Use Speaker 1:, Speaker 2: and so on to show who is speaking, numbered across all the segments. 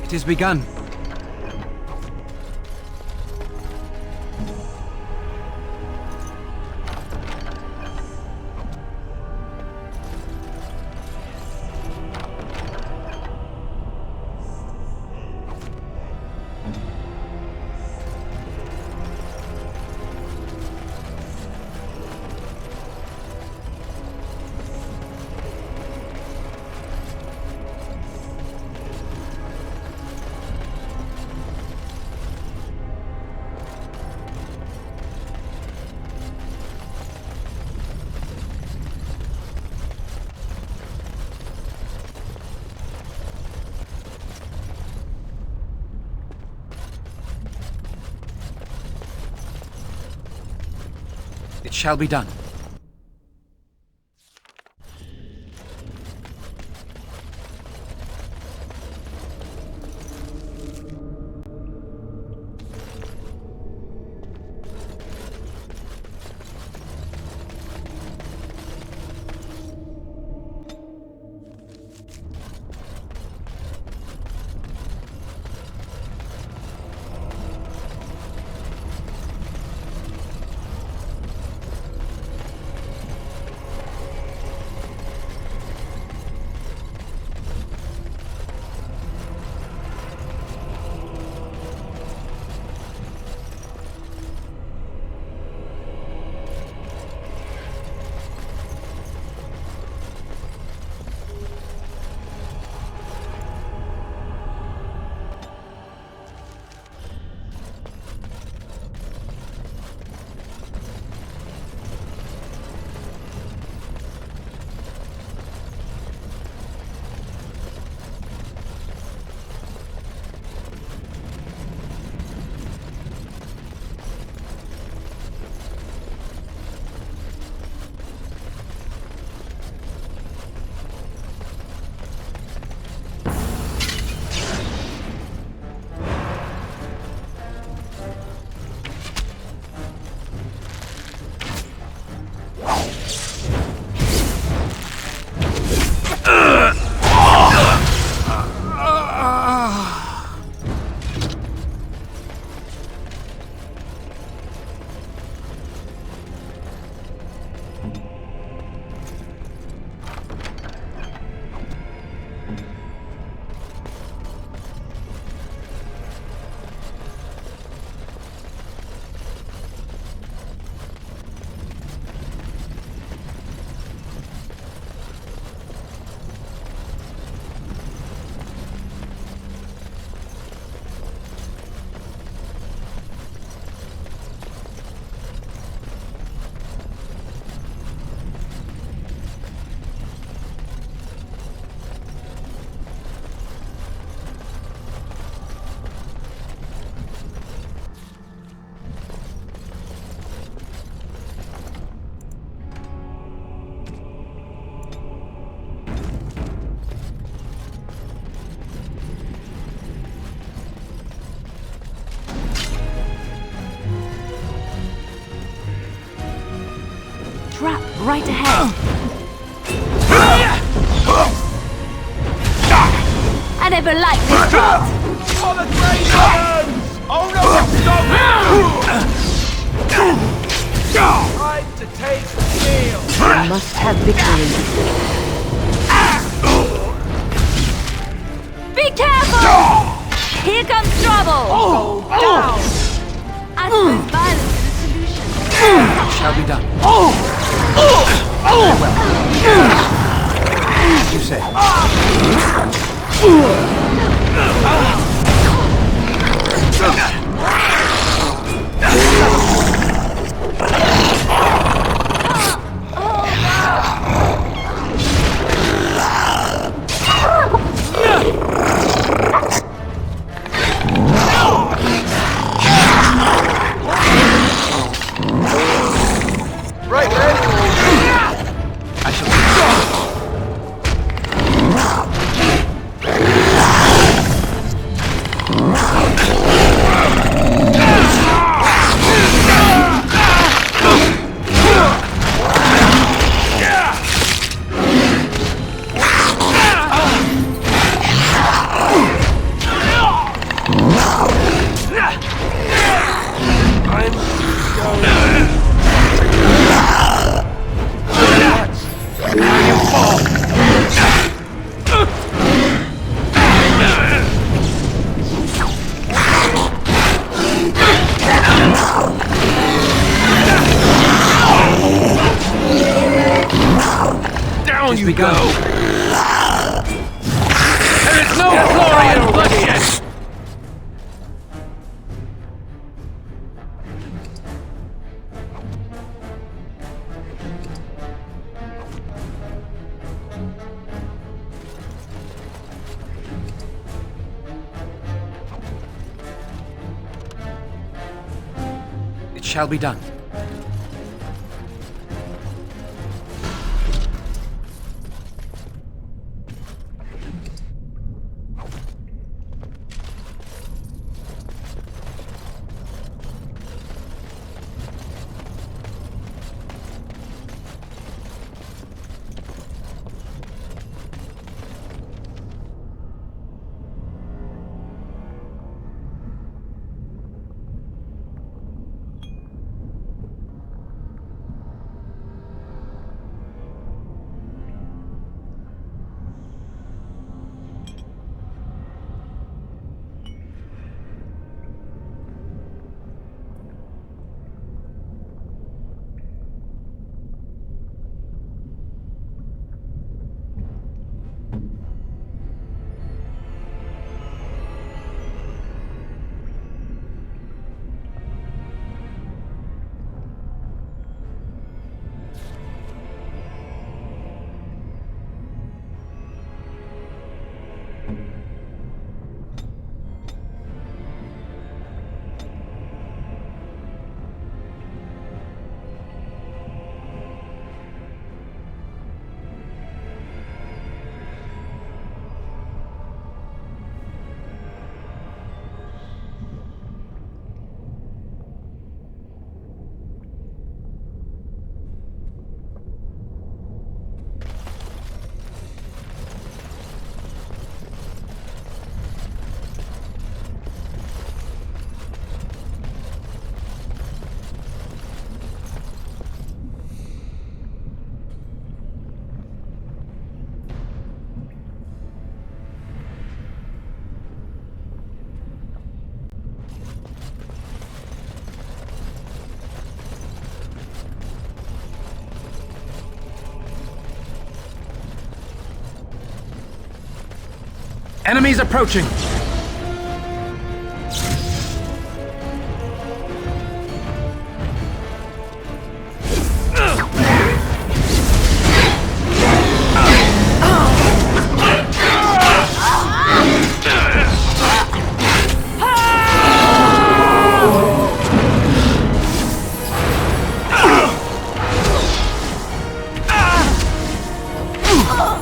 Speaker 1: It has begun. It shall be done.
Speaker 2: Trap right ahead. I never liked this trap.
Speaker 3: Oh, the great burns! Oh no, stop! Time to take the field.
Speaker 2: I must have victory. Be careful! Here comes trouble!
Speaker 3: Down!
Speaker 2: I suppose violence is the solution.
Speaker 1: It shall be done. Very well. As you say.
Speaker 3: Right, ready?
Speaker 1: I shall begun.
Speaker 3: There is no glory in bloodshed!
Speaker 1: It shall be done. Enemies approaching!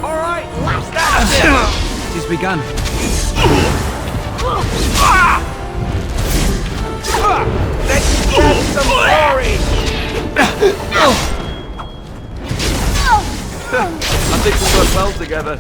Speaker 3: Alright, that's it!
Speaker 1: It is begun.
Speaker 3: Let's get some glory! I think we work well together.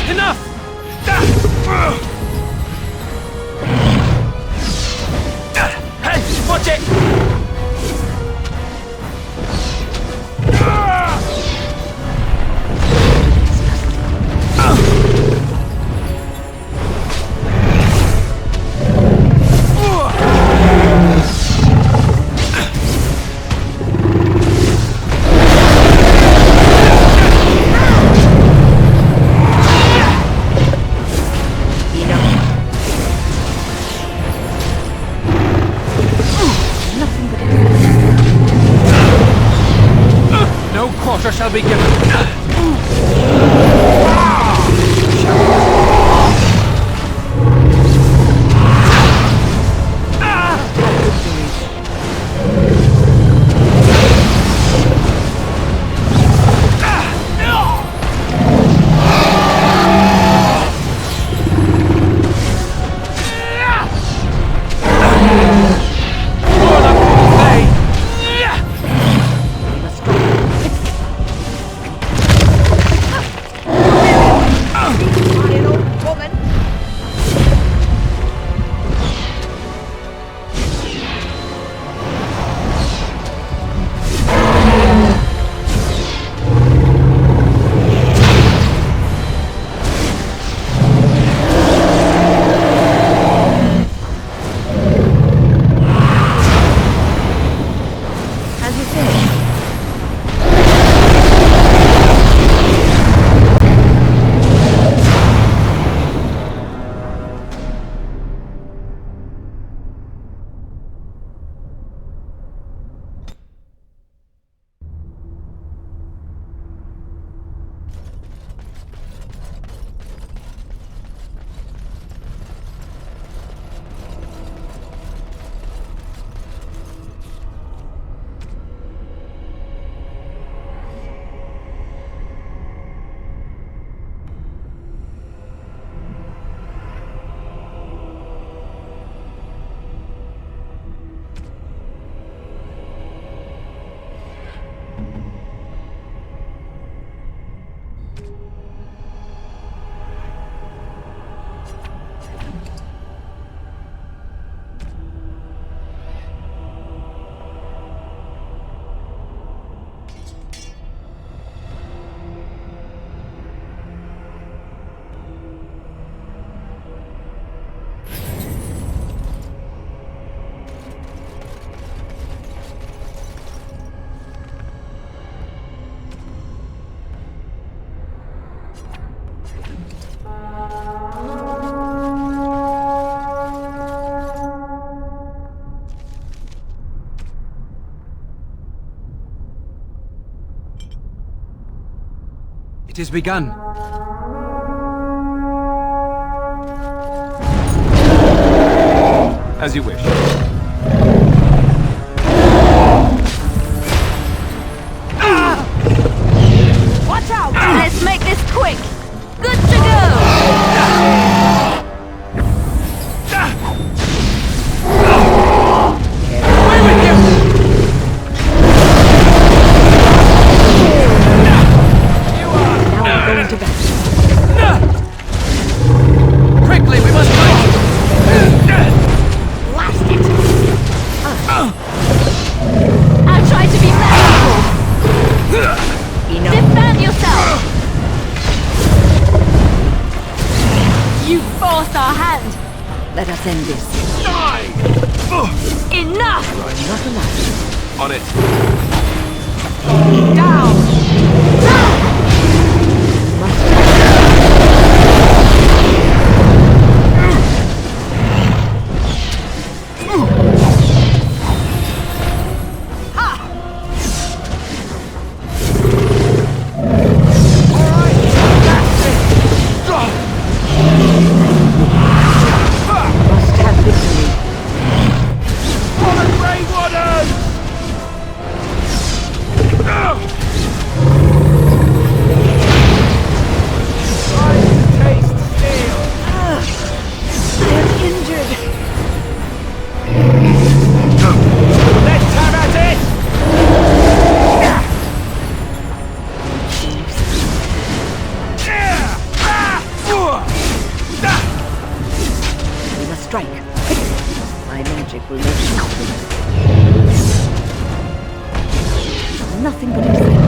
Speaker 1: Enough!
Speaker 3: Hey, watch it!
Speaker 1: No quarter shall be given. It is begun. As you wish.
Speaker 2: Watch out! Let's make this quick. Good to go.
Speaker 1: Away with you!
Speaker 2: Going to bed.
Speaker 1: Quickly, we must fight!
Speaker 2: Blast it! I'll try to be merciful. Defend yourself! You forced our hand. Let us end this. Enough! Not enough.
Speaker 3: On it.
Speaker 2: Down!
Speaker 4: strike. Quickly. My magic will make it happen. Nothing but excitement.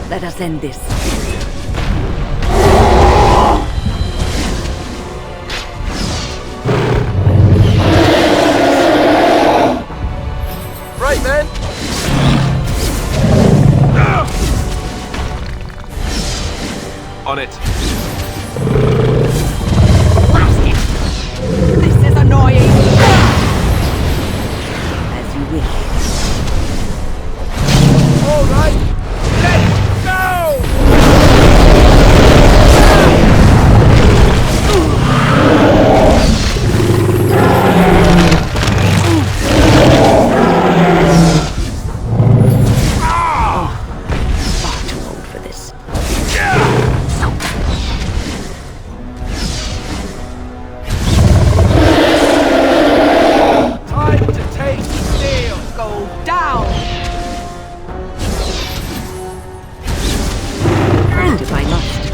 Speaker 4: Let us end this.
Speaker 3: Right, man. On it.
Speaker 4: This is annoying. As you wish.
Speaker 3: All right. Let's go!
Speaker 4: Far too old for this.
Speaker 3: Time to taste steel.
Speaker 4: Go down! Fight if I must.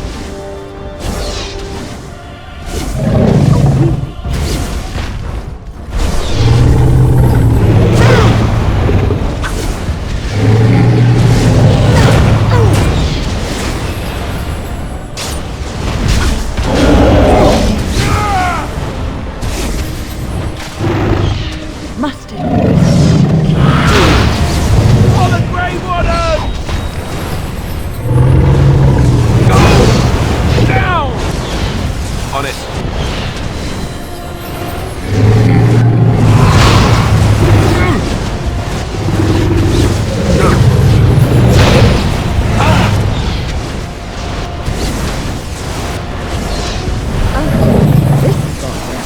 Speaker 4: Must it?
Speaker 3: For the Grey Waters! Down! On it.
Speaker 4: This is going well.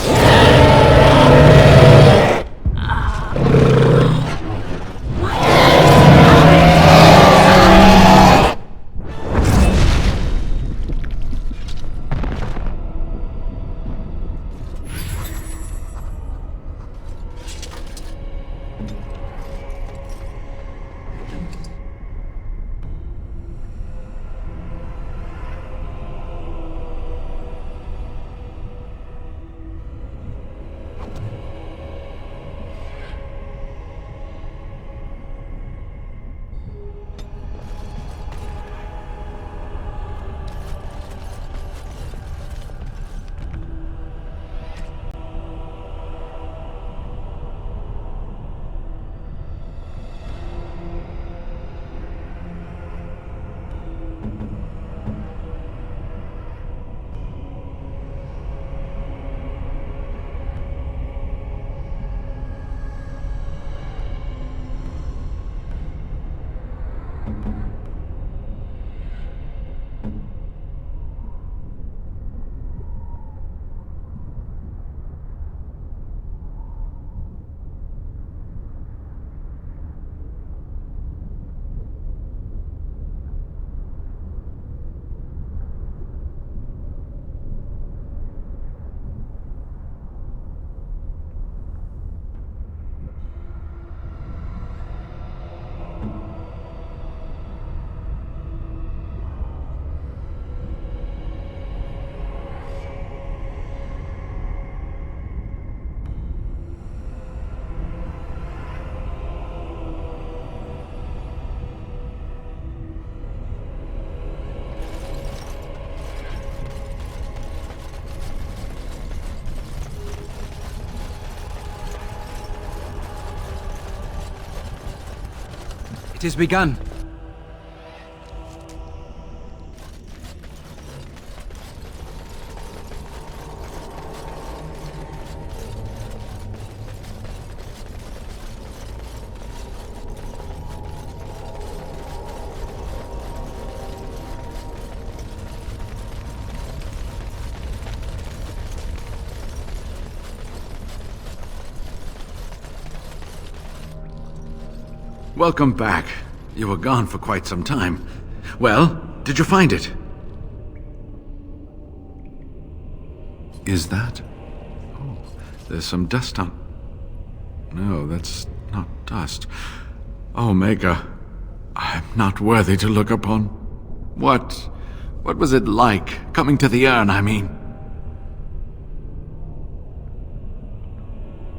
Speaker 1: It has begun.
Speaker 5: Welcome back. You were gone for quite some time. Well, did you find it? Is that? Oh, there's some dust on... No, that's not dust. Omega, I'm not worthy to look upon. What was it like, coming to the urn, I mean?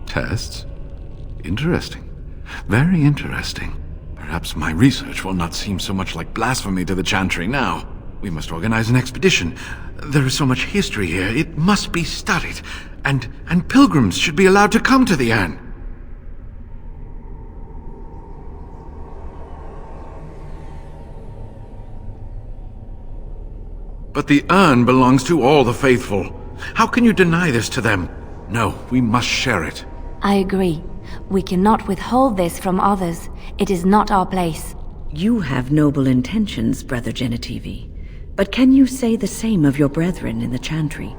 Speaker 5: Tests? Interesting. Very interesting. Perhaps my research will not seem so much like blasphemy to the Chantry now. We must organize an expedition. There is so much history here, it must be studied. And pilgrims should be allowed to come to the urn. But the urn belongs to all the faithful. How can you deny this to them? No, we must share it.
Speaker 2: I agree. We cannot withhold this from others. It is not our place.
Speaker 4: You have noble intentions, Brother Genitivi. But can you say the same of your brethren in the Chantry?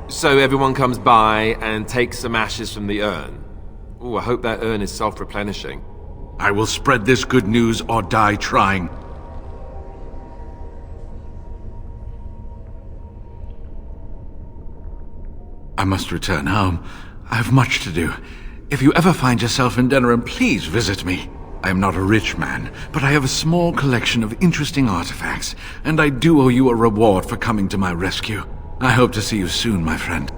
Speaker 3: So everyone comes by and takes some ashes from the urn. Ooh, I hope that urn is self-replenishing.
Speaker 5: I will spread this good news or die trying. I must return home. I have much to do. If you ever find yourself in Denerim, please visit me. I am not a rich man, but I have a small collection of interesting artifacts, and I do owe you a reward for coming to my rescue. I hope to see you soon, my friend.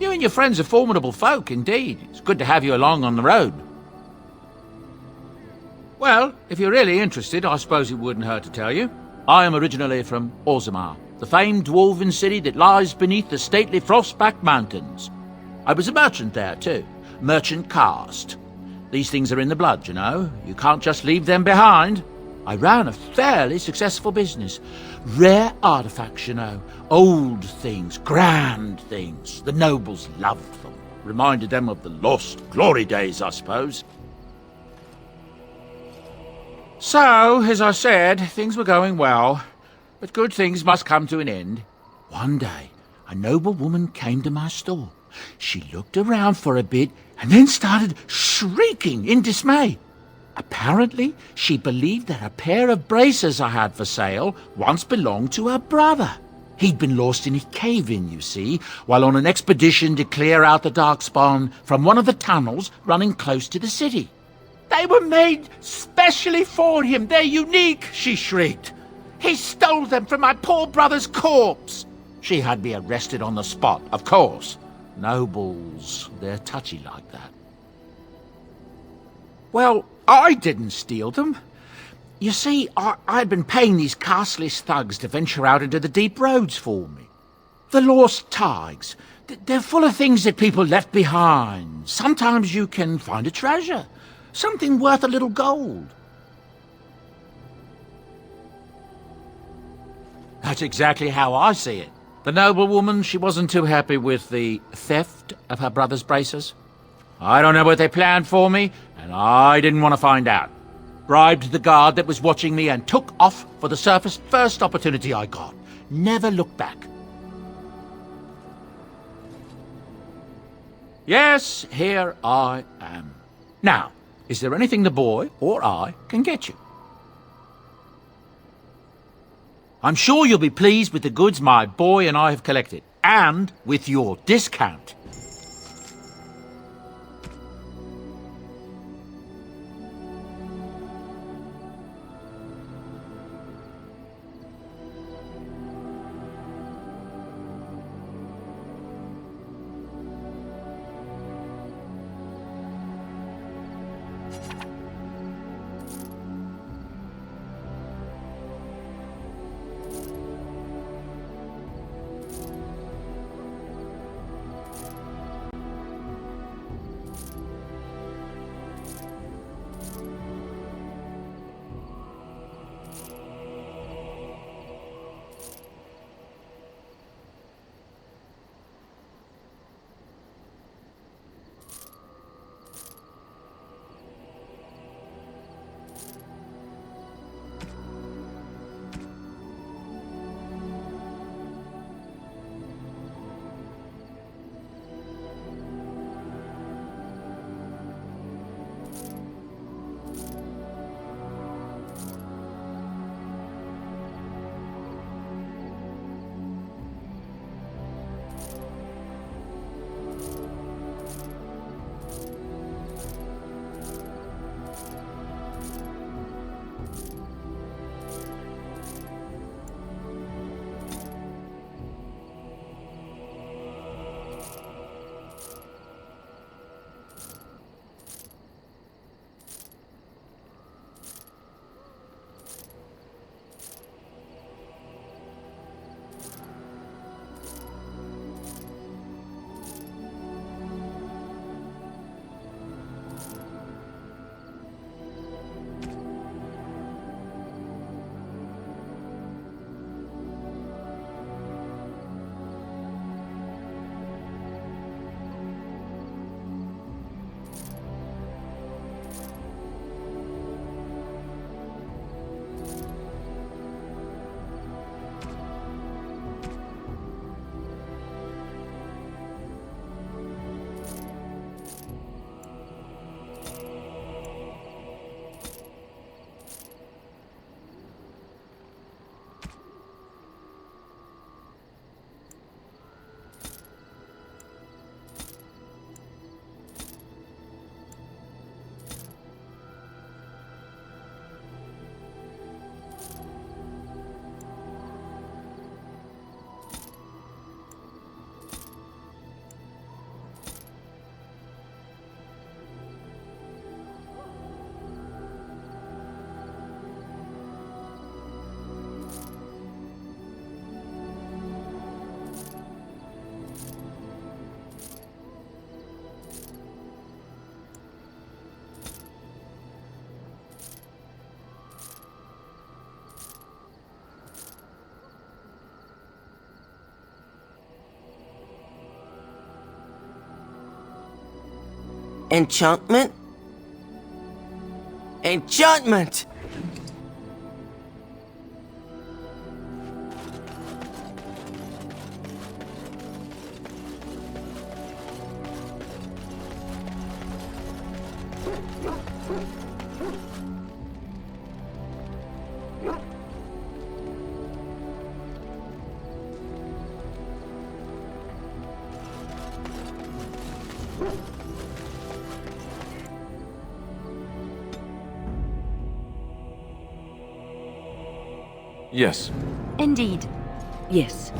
Speaker 1: You and your friends are formidable folk, indeed. It's good to have you along on the road. Well, if you're really interested, I suppose it wouldn't hurt to tell you. I am originally from Orzammar, the famed dwarven city that lies beneath the stately Frostback Mountains. I was a merchant there, too. Merchant caste. These things are in the blood, you know. You can't just leave them behind. I ran a fairly successful business. Rare artifacts, you know. Old things, grand things. The nobles loved them. Reminded them of the lost glory days, I suppose. So, as I said, things were going well. But good things must come to an end. One day, a noble woman came to my store. She looked around for a bit and then started shrieking in dismay. Apparently, she believed that a pair of braces I had for sale once belonged to her brother. He'd been lost in a cave-in, you see, while on an expedition to clear out the Darkspawn from one of the tunnels running close to the city. They were made specially for him. They're unique, she shrieked. He stole them from my poor brother's corpse. She had me arrested on the spot, of course. Nobles, they're touchy like that. Well, I didn't steal them. You see, I'd been paying these castless thugs to venture out into the deep roads for me. The lost tigers, they're full of things that people left behind. Sometimes you can find a treasure, something worth a little gold. That's exactly how I see it. The noblewoman, she wasn't too happy with the theft of her brother's braces. I don't know what they planned for me, and I didn't want to find out. Bribed the guard that was watching me and took off for the surface first opportunity I got. Never looked back. Yes, here I am. Now, is there anything the boy or I can get you? I'm sure you'll be pleased with the goods my boy and I have collected, and with your discount.
Speaker 6: Enchantment? Enchantment!
Speaker 3: Yes.
Speaker 2: Indeed.
Speaker 4: Yes.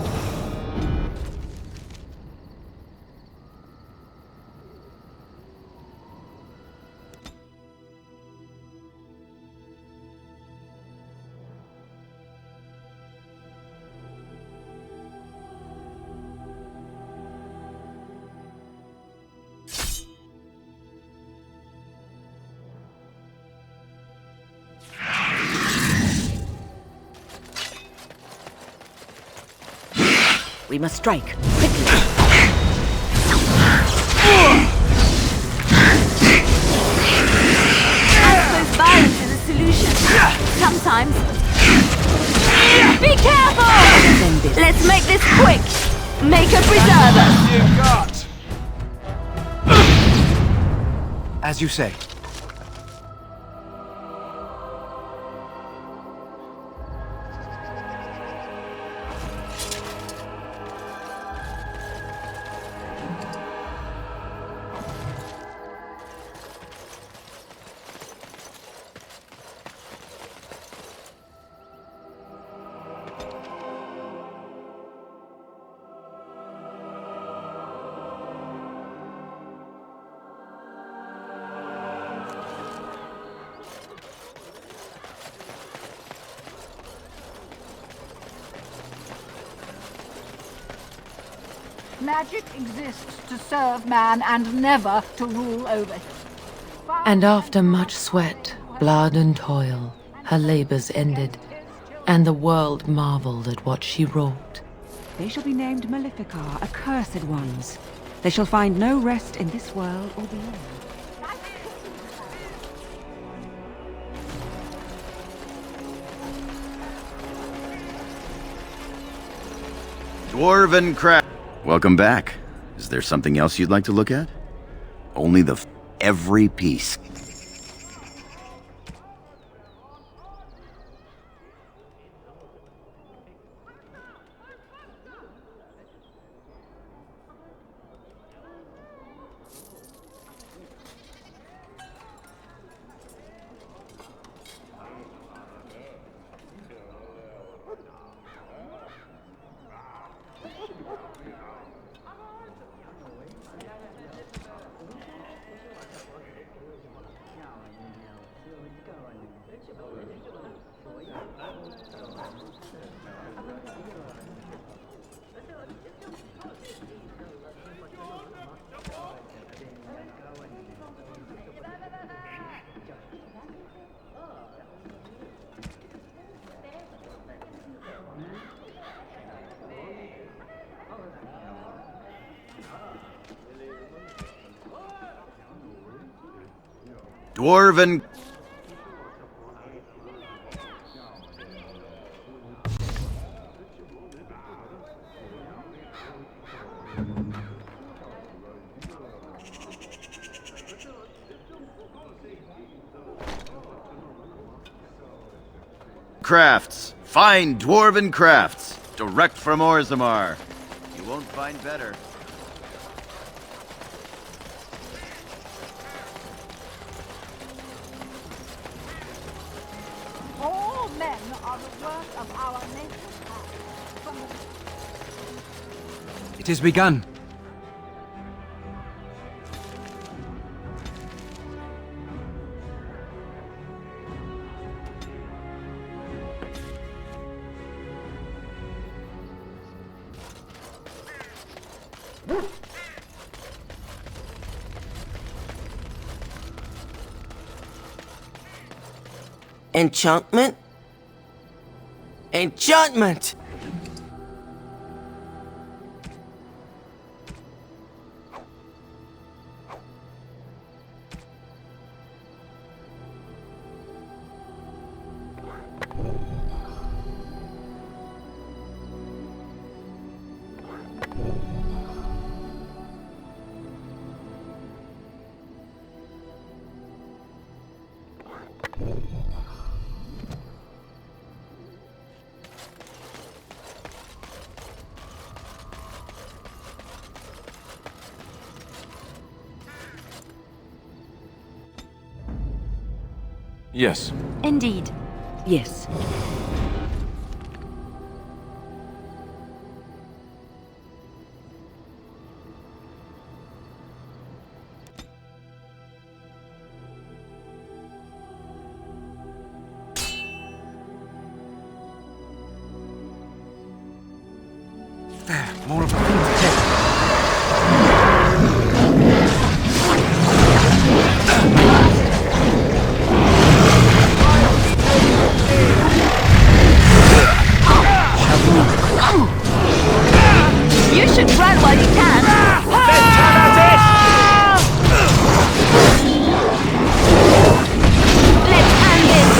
Speaker 4: We must strike, quickly.
Speaker 2: I suppose violence is a solution. Sometimes. Be careful! Let's make this quick. Make a preserver.
Speaker 7: As you say.
Speaker 8: Magic exists to serve man and never to rule over him.
Speaker 9: And after much sweat, blood and toil, her labors ended, and the world marveled at what she wrought.
Speaker 10: They shall be named Maleficar, accursed ones. They shall find no rest in this world or beyond.
Speaker 11: Dwarven Craft. Welcome back. Is there something else you'd like to look at? Only every piece. Dwarven... Crafts. Fine Dwarven crafts. Direct from Orzammar. You won't find better.
Speaker 8: All men are the work of our nature's hand.
Speaker 7: It is begun.
Speaker 6: Enchantment? Enchantment!
Speaker 3: Yes.
Speaker 2: Indeed.
Speaker 4: Yes.
Speaker 5: There, more of the things ahead.
Speaker 2: You should run while you can.
Speaker 1: Let's have at it!
Speaker 2: Let's end this.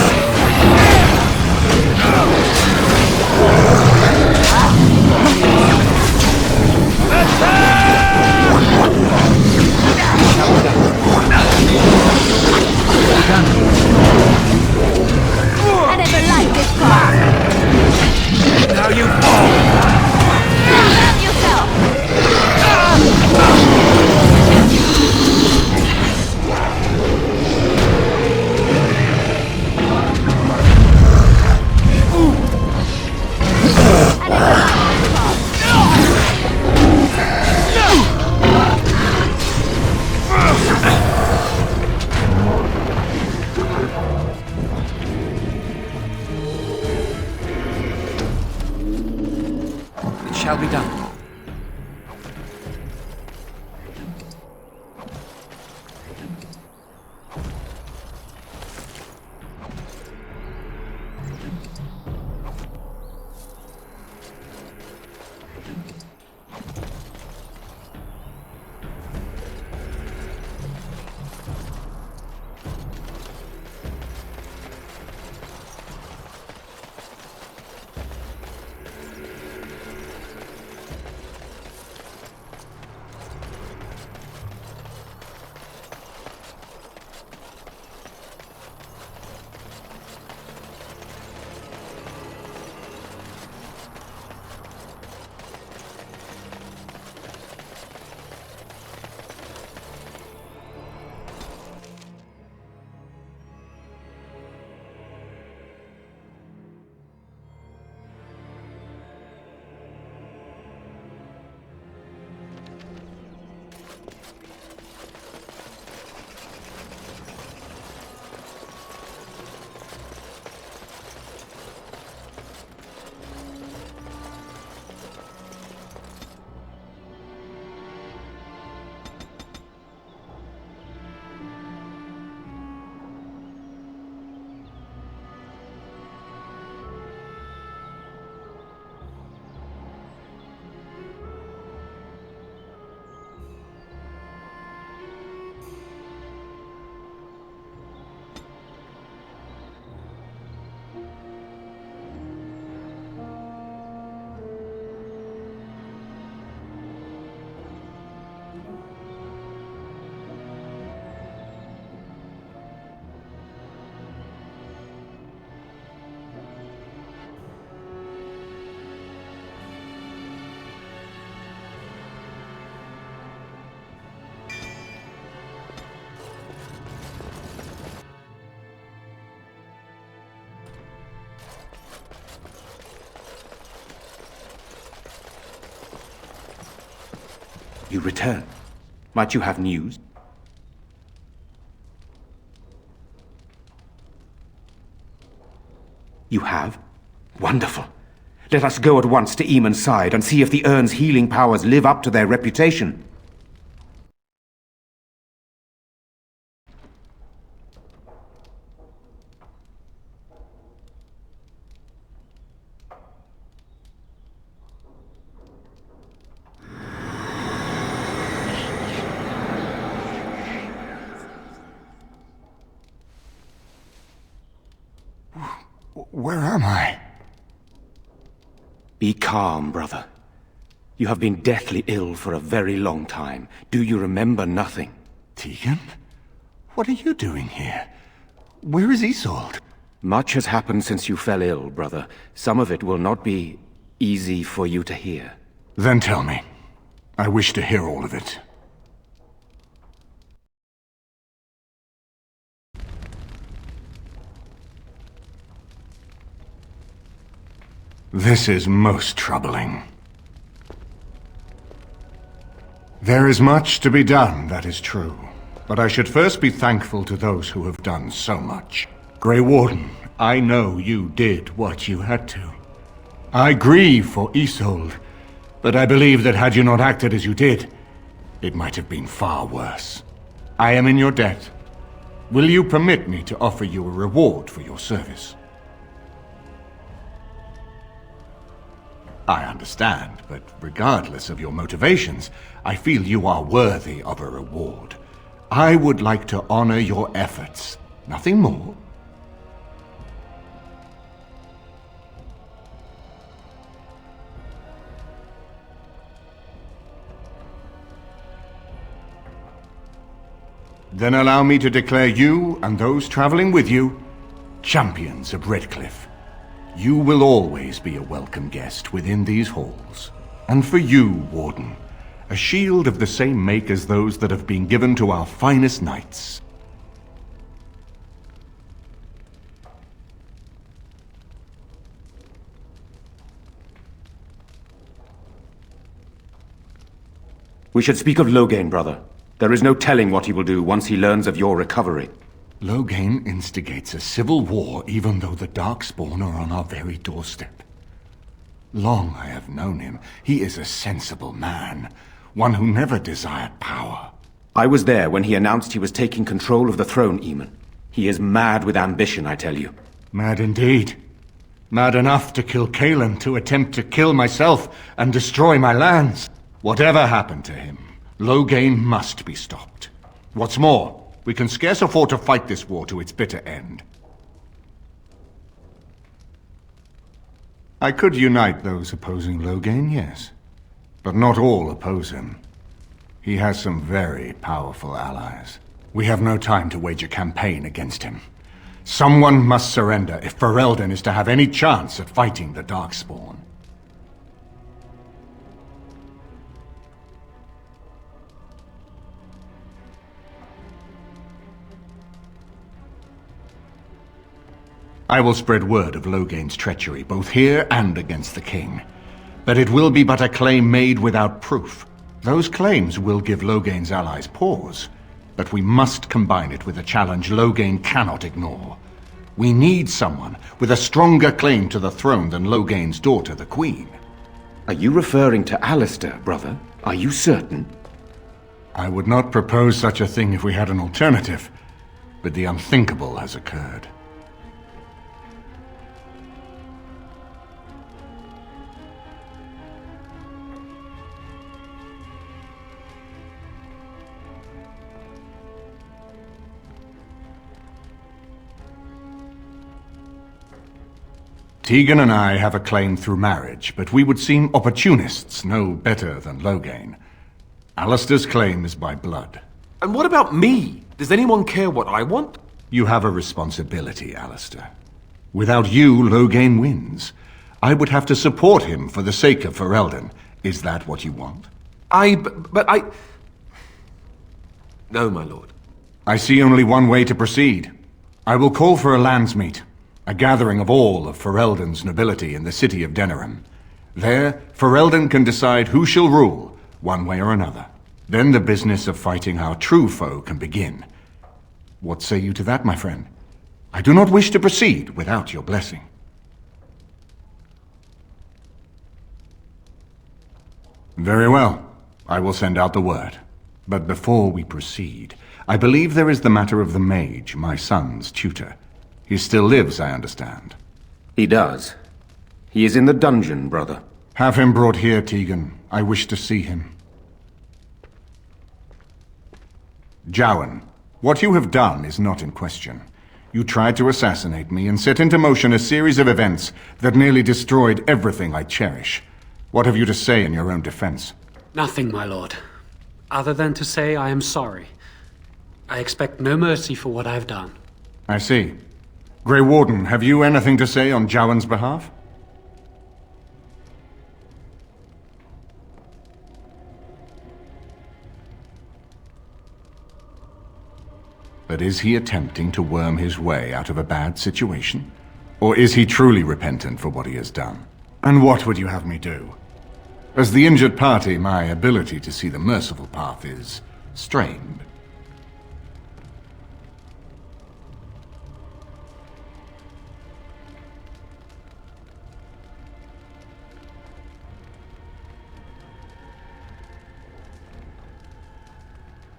Speaker 2: I never liked this part.
Speaker 1: Now you fall!
Speaker 2: Help yourself.
Speaker 1: It shall be done.
Speaker 7: You return. Might you have news? You have? Wonderful. Let us go at once to Eamon's side and see if the Urn's healing powers live up to their reputation.
Speaker 12: Where am I?
Speaker 7: Be calm, brother. You have been deathly ill for a very long time. Do you remember nothing?
Speaker 12: Tegan? What are you doing here? Where is Isolde?
Speaker 7: Much has happened since you fell ill, brother. Some of it will not be easy for you to hear.
Speaker 12: Then tell me. I wish to hear all of it. This is most troubling. There is much to be done, that is true. But I should first be thankful to those who have done so much. Grey Warden, I know you did what you had to. I grieve for Isolde, but I believe that had you not acted as you did, it might have been far worse. I am in your debt. Will you permit me to offer you a reward for your service? I understand, but regardless of your motivations, I feel you are worthy of a reward. I would like to honor your efforts. Nothing more. Then allow me to declare you and those traveling with you champions of Redcliffe. You will always be a welcome guest within these halls. And for you, Warden, a shield of the same make as those that have been given to our finest knights.
Speaker 7: We should speak of Loghain, brother. There is no telling what he will do once he learns of your recovery.
Speaker 12: Loghain instigates a civil war even though the Darkspawn are on our very doorstep. Long I have known him. He is a sensible man, one who never desired power.
Speaker 7: I was there when he announced he was taking control of the throne, Eamon. He is mad with ambition, I tell you.
Speaker 12: Mad indeed. Mad enough to kill Cailan, to attempt to kill myself and destroy my lands. Whatever happened to him, Loghain must be stopped. What's more, we can scarce afford to fight this war to its bitter end. I could unite those opposing Loghain, yes. But not all oppose him. He has some very powerful allies. We have no time to wage a campaign against him. Someone must surrender if Ferelden is to have any chance at fighting the Darkspawn. I will spread word of Loghain's treachery, both here and against the king. But it will be but a claim made without proof. Those claims will give Loghain's allies pause, but we must combine it with a challenge Loghain cannot ignore. We need someone with a stronger claim to the throne than Loghain's daughter, the Queen.
Speaker 7: Are you referring to Alistair, brother? Are you certain?
Speaker 12: I would not propose such a thing if we had an alternative, but the unthinkable has occurred. Tegan and I have a claim through marriage, but we would seem opportunists no better than Loghain. Alistair's claim is by blood.
Speaker 3: And what about me? Does anyone care what I want?
Speaker 12: You have a responsibility, Alistair. Without you, Loghain wins. I would have to support him for the sake of Ferelden. Is that what you want?
Speaker 3: But I... No, my lord.
Speaker 12: I see only one way to proceed. I will call for a landsmeet. A gathering of all of Ferelden's nobility in the city of Denerim. There, Ferelden can decide who shall rule, one way or another. Then the business of fighting our true foe can begin. What say you to that, my friend? I do not wish to proceed without your blessing. Very well. I will send out the word. But before we proceed, I believe there is the matter of the mage, my son's tutor. He still lives, I understand.
Speaker 7: He does. He is in the dungeon, brother.
Speaker 12: Have him brought here, Tegan. I wish to see him. Jowan, what you have done is not in question. You tried to assassinate me and set into motion a series of events that nearly destroyed everything I cherish. What have you to say in your own defense?
Speaker 13: Nothing, my lord. Other than to say I am sorry. I expect no mercy for what I have done.
Speaker 12: I see. Grey Warden, have you anything to say on Jowan's behalf? But is he attempting to worm his way out of a bad situation? Or is he truly repentant for what he has done? And what would you have me do? As the injured party, my ability to see the merciful path is strained.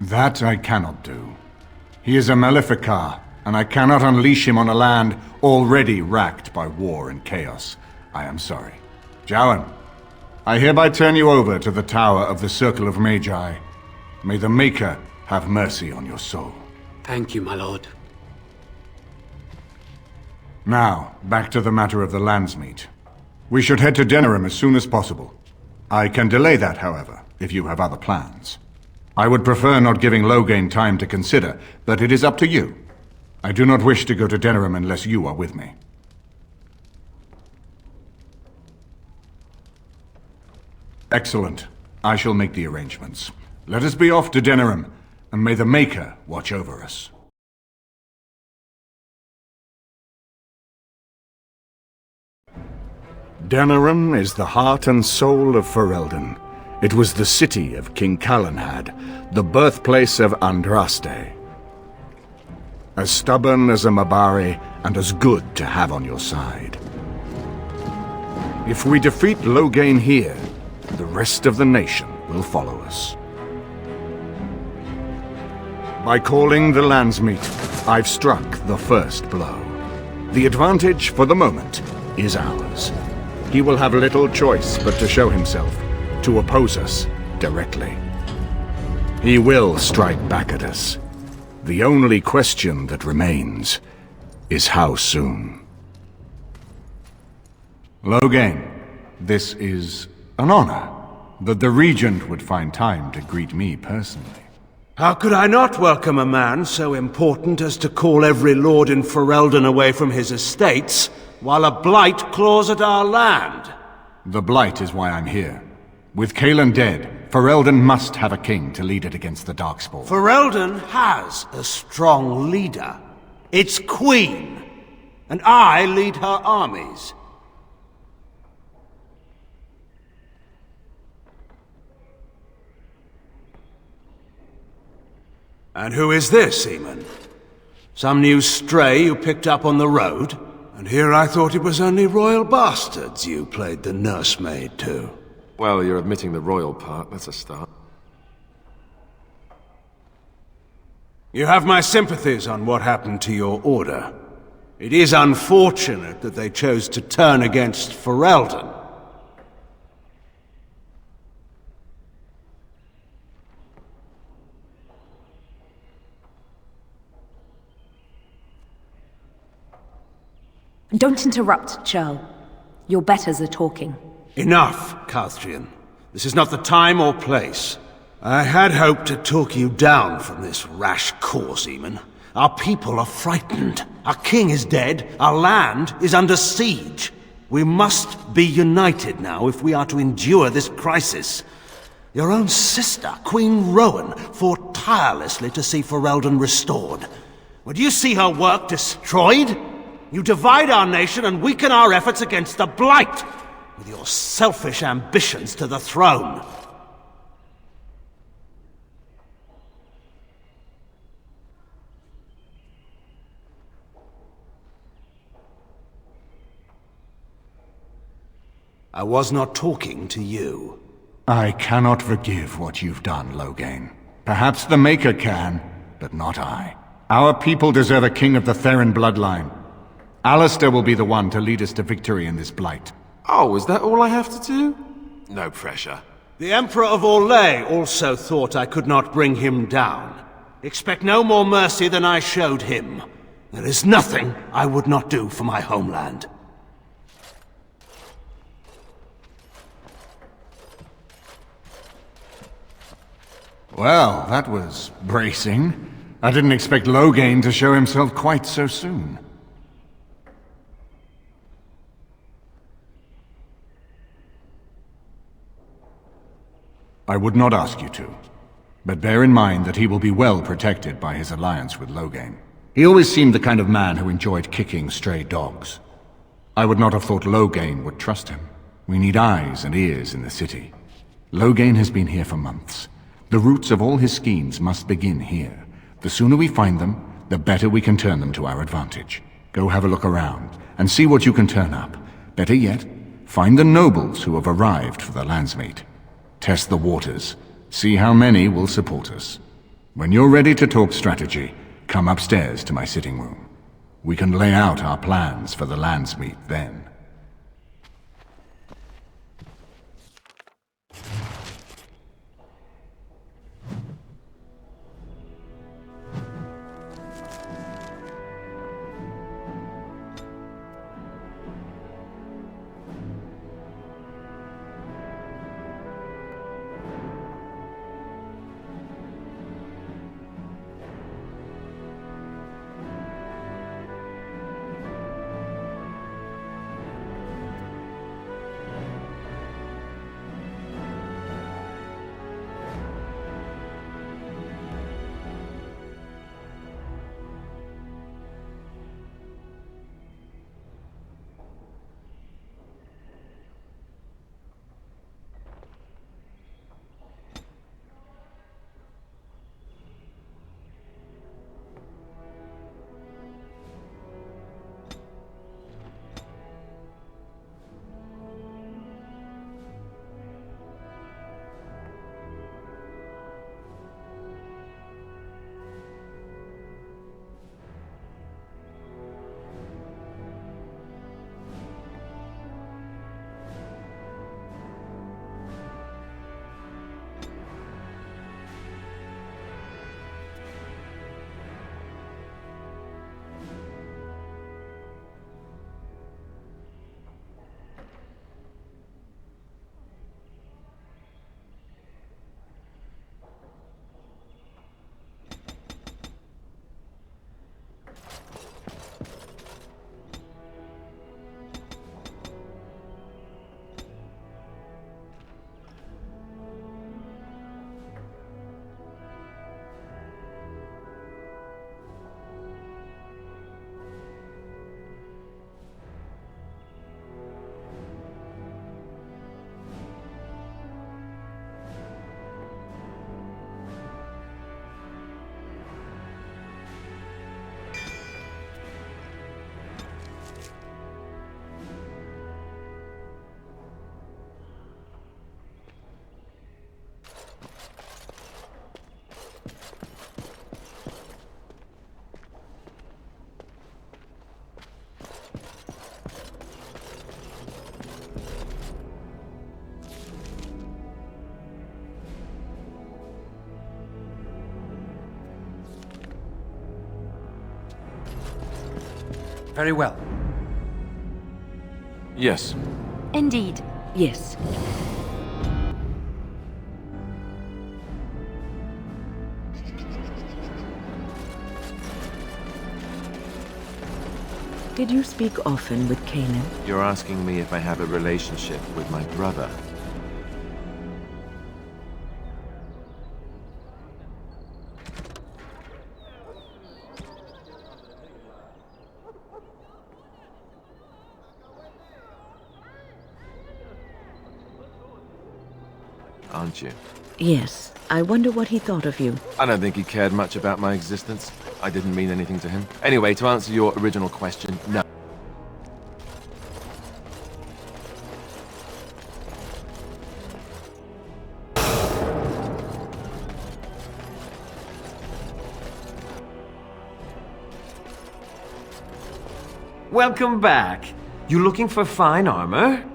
Speaker 12: That I cannot do. He is a Maleficar, and I cannot unleash him on a land already racked by war and chaos. I am sorry. Jowan, I hereby turn you over to the Tower of the Circle of Magi. May the Maker have mercy on your soul.
Speaker 13: Thank you, my lord.
Speaker 12: Now, back to the matter of the Landsmeet. We should head to Denerim as soon as possible. I can delay that, however, if you have other plans. I would prefer not giving Loghain time to consider, but it is up to you. I do not wish to go to Denerim unless you are with me. Excellent. I shall make the arrangements. Let us be off to Denerim, and may the Maker watch over us. Denerim is the heart and soul of Ferelden. It was the city of King Calenhad, the birthplace of Andraste. As stubborn as a Mabari, and as good to have on your side. If we defeat Loghain here, the rest of the nation will follow us. By calling the Landsmeet, I've struck the first blow. The advantage, for the moment, is ours. He will have little choice but to show himself, to oppose us directly. He will strike back at us. The only question that remains is how soon. Loghain, this is an honor that the Regent would find time to greet me personally.
Speaker 14: How could I not welcome a man so important as to call every lord in Ferelden away from his estates, while a blight claws at our land?
Speaker 12: The blight is why I'm here. With Cailan dead, Ferelden must have a king to lead it against the Darkspawn.
Speaker 14: Ferelden has a strong leader. Its queen. And I lead her armies. And who is this, Eamon? Some new stray you picked up on the road? And here I thought it was only royal bastards you played the nursemaid to.
Speaker 3: Well, you're admitting the royal part. That's a start.
Speaker 14: You have my sympathies on what happened to your order. It is unfortunate that they chose to turn against Ferelden.
Speaker 15: Don't interrupt, Churl. Your betters are talking.
Speaker 14: Enough, Calthrian. This is not the time or place. I had hoped to talk you down from this rash course, Eamon. Our people are frightened. Our king is dead. Our land is under siege. We must be united now if we are to endure this crisis. Your own sister, Queen Rowan, fought tirelessly to see Ferelden restored. Would you see her work destroyed? You divide our nation and weaken our efforts against the Blight, with your selfish ambitions to the throne. I was not talking to you.
Speaker 12: I cannot forgive what you've done, Loghain. Perhaps the Maker can, but not I. Our people deserve a king of the Theron bloodline. Alistair will be the one to lead us to victory in this blight.
Speaker 3: Oh, is that all I have to do? No pressure.
Speaker 14: The Emperor of Orlais also thought I could not bring him down. Expect no more mercy than I showed him. There is nothing I would not do for my homeland.
Speaker 12: Well, that was bracing. I didn't expect Loghain to show himself quite so soon. I would not ask you to, but bear in mind that he will be well protected by his alliance with Loghain. He always seemed the kind of man who enjoyed kicking stray dogs. I would not have thought Loghain would trust him. We need eyes and ears in the city. Loghain has been here for months. The roots of all his schemes must begin here. The sooner we find them, the better we can turn them to our advantage. Go have a look around, and see what you can turn up. Better yet, find the nobles who have arrived for the Landsmeet. Test the waters. See how many will support us. When you're ready to talk strategy, come upstairs to my sitting room. We can lay out our plans for the Landsmeet then.
Speaker 13: Very well.
Speaker 3: Yes.
Speaker 2: Indeed.
Speaker 4: Yes. Did you speak often with Caleb?
Speaker 3: You're asking me if I have a relationship with my brother. Aren't you?
Speaker 4: Yes. I wonder what he thought of you.
Speaker 3: I don't think he cared much about my existence. I didn't mean anything to him. Anyway, to answer your original question, no.
Speaker 16: Welcome back. You looking for fine armor?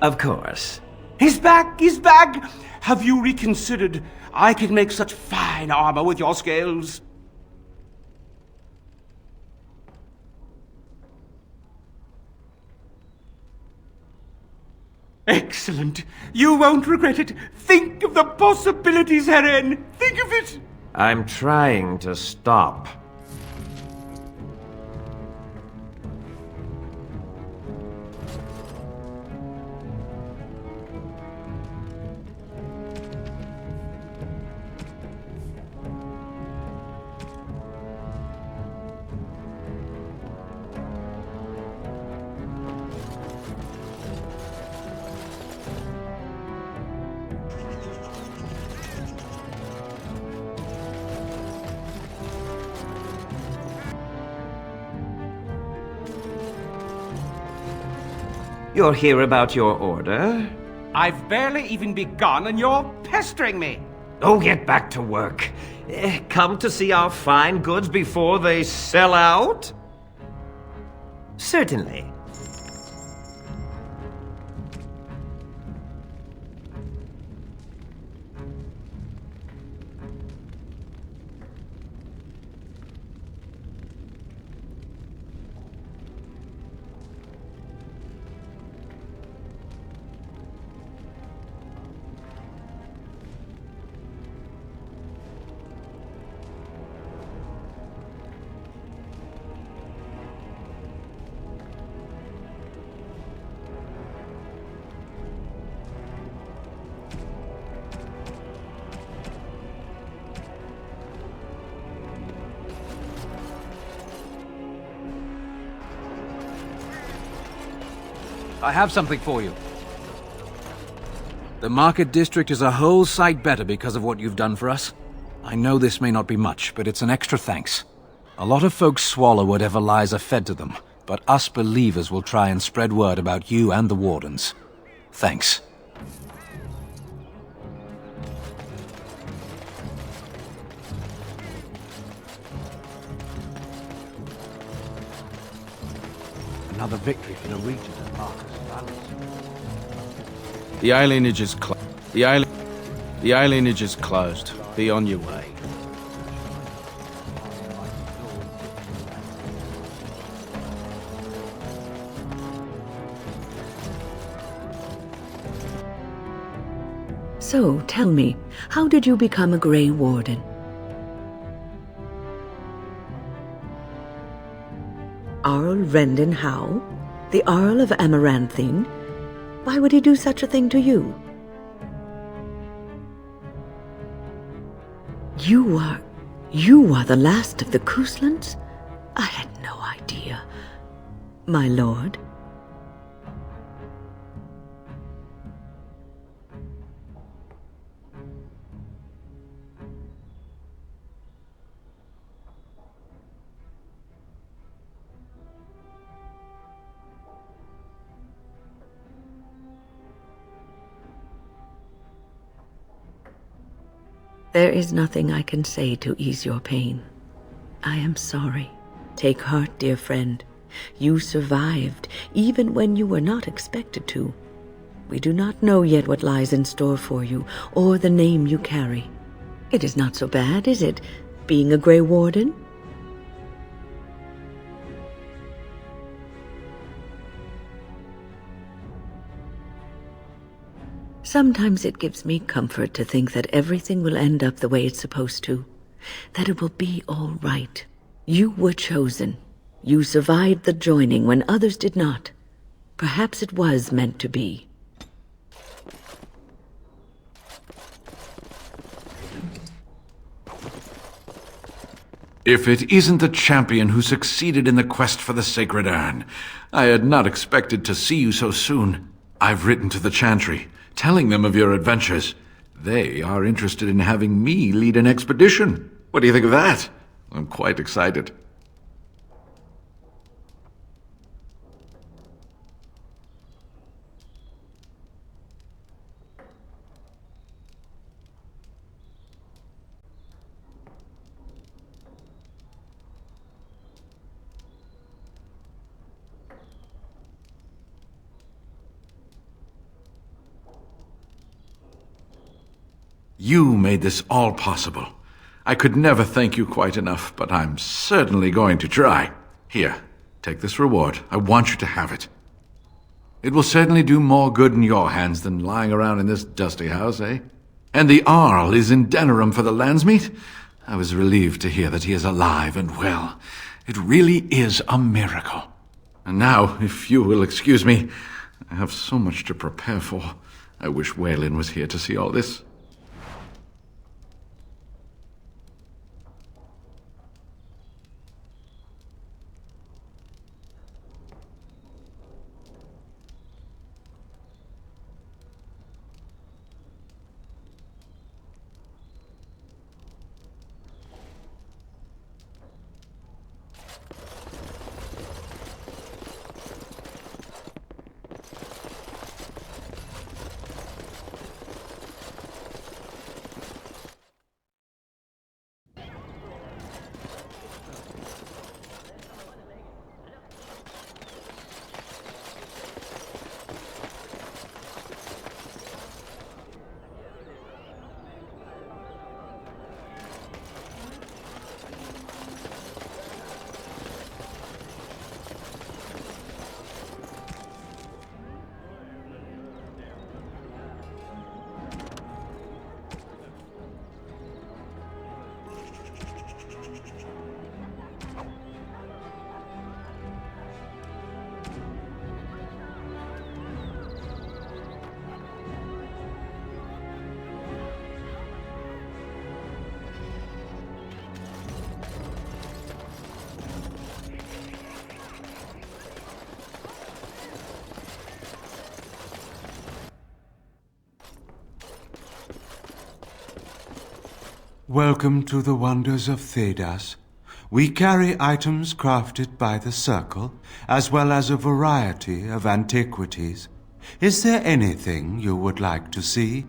Speaker 16: Of course.
Speaker 7: He's back! He's back! Have you reconsidered? I can make such fine armor with your scales. Excellent. You won't regret it. Think of the possibilities, Heren. Think of it.
Speaker 16: I'm trying to stop. You're here about your order?
Speaker 7: I've barely even begun and you're pestering me.
Speaker 16: Oh, get back to work. Come to see our fine goods before they sell out? Certainly.
Speaker 17: I have something for you. The Market District is a whole sight better because of what you've done for us. I know this may not be much, but it's an extra thanks. A lot of folks swallow whatever lies are fed to them, but us believers will try and spread word about you and the Wardens. Thanks. Another victory for the Regent and Marcus Valens.
Speaker 18: The alienage is the alienage is closed. Be on your way.
Speaker 4: So, tell me, how did you become a Grey Warden? Arl Rendon Howe? The Arl of Amaranthine? Why would he do such a thing to you? You are the last of the Couslands? I had no idea. My lord? There is nothing I can say to ease your pain. I am sorry. Take heart, dear friend. You survived, even when you were not expected to. We do not know yet what lies in store for you, or the name you carry. It is not so bad, is it, being a Grey Warden? Sometimes it gives me comfort to think that everything will end up the way it's supposed to. That it will be all right. You were chosen. You survived the joining when others did not. Perhaps it was meant to be.
Speaker 5: If it isn't the champion who succeeded in the quest for the Sacred Urn, I had not expected to see you so soon. I've written to the Chantry, telling them of your adventures. They are interested in having me lead an expedition. What do you think of that? I'm quite excited. You made this all possible. I could never thank you quite enough, but I'm certainly going to try. Here, take this reward. I want you to have it. It will certainly do more good in your hands than lying around in this dusty house, eh? And the Arl is in Denerim for the Landsmeet? I was relieved to hear that he is alive and well. It really is a miracle. And now, if you will excuse me, I have so much to prepare for. I wish Waylin was here to see all this.
Speaker 7: Welcome to the wonders of Thedas. We carry items crafted by the Circle, as well as a variety of antiquities. Is there anything you would like to see?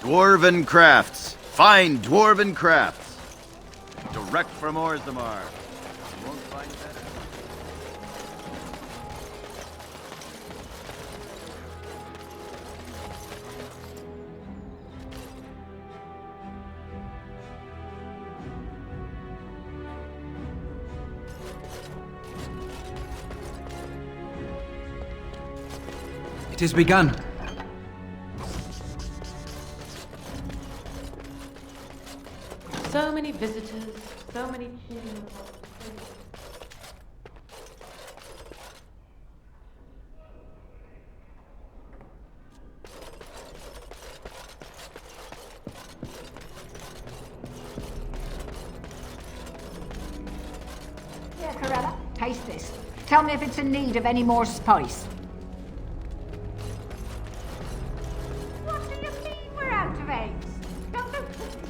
Speaker 11: Dwarven crafts. Fine dwarven crafts. Direct from Orzammar. You won't find better.
Speaker 17: It has begun.
Speaker 9: So many visitors, so many children.
Speaker 8: Here, Corella, taste this. Tell me if it's in need of any more spice. What do you mean we're out of eggs? Don't put this in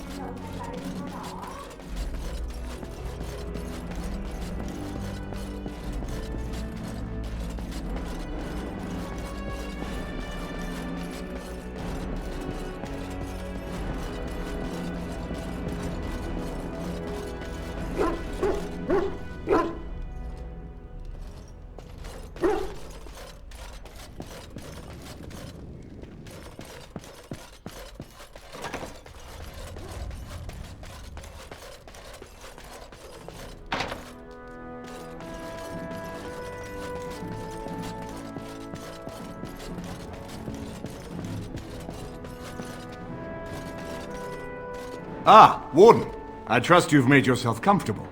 Speaker 12: Ah, Warden. I trust you've made yourself comfortable.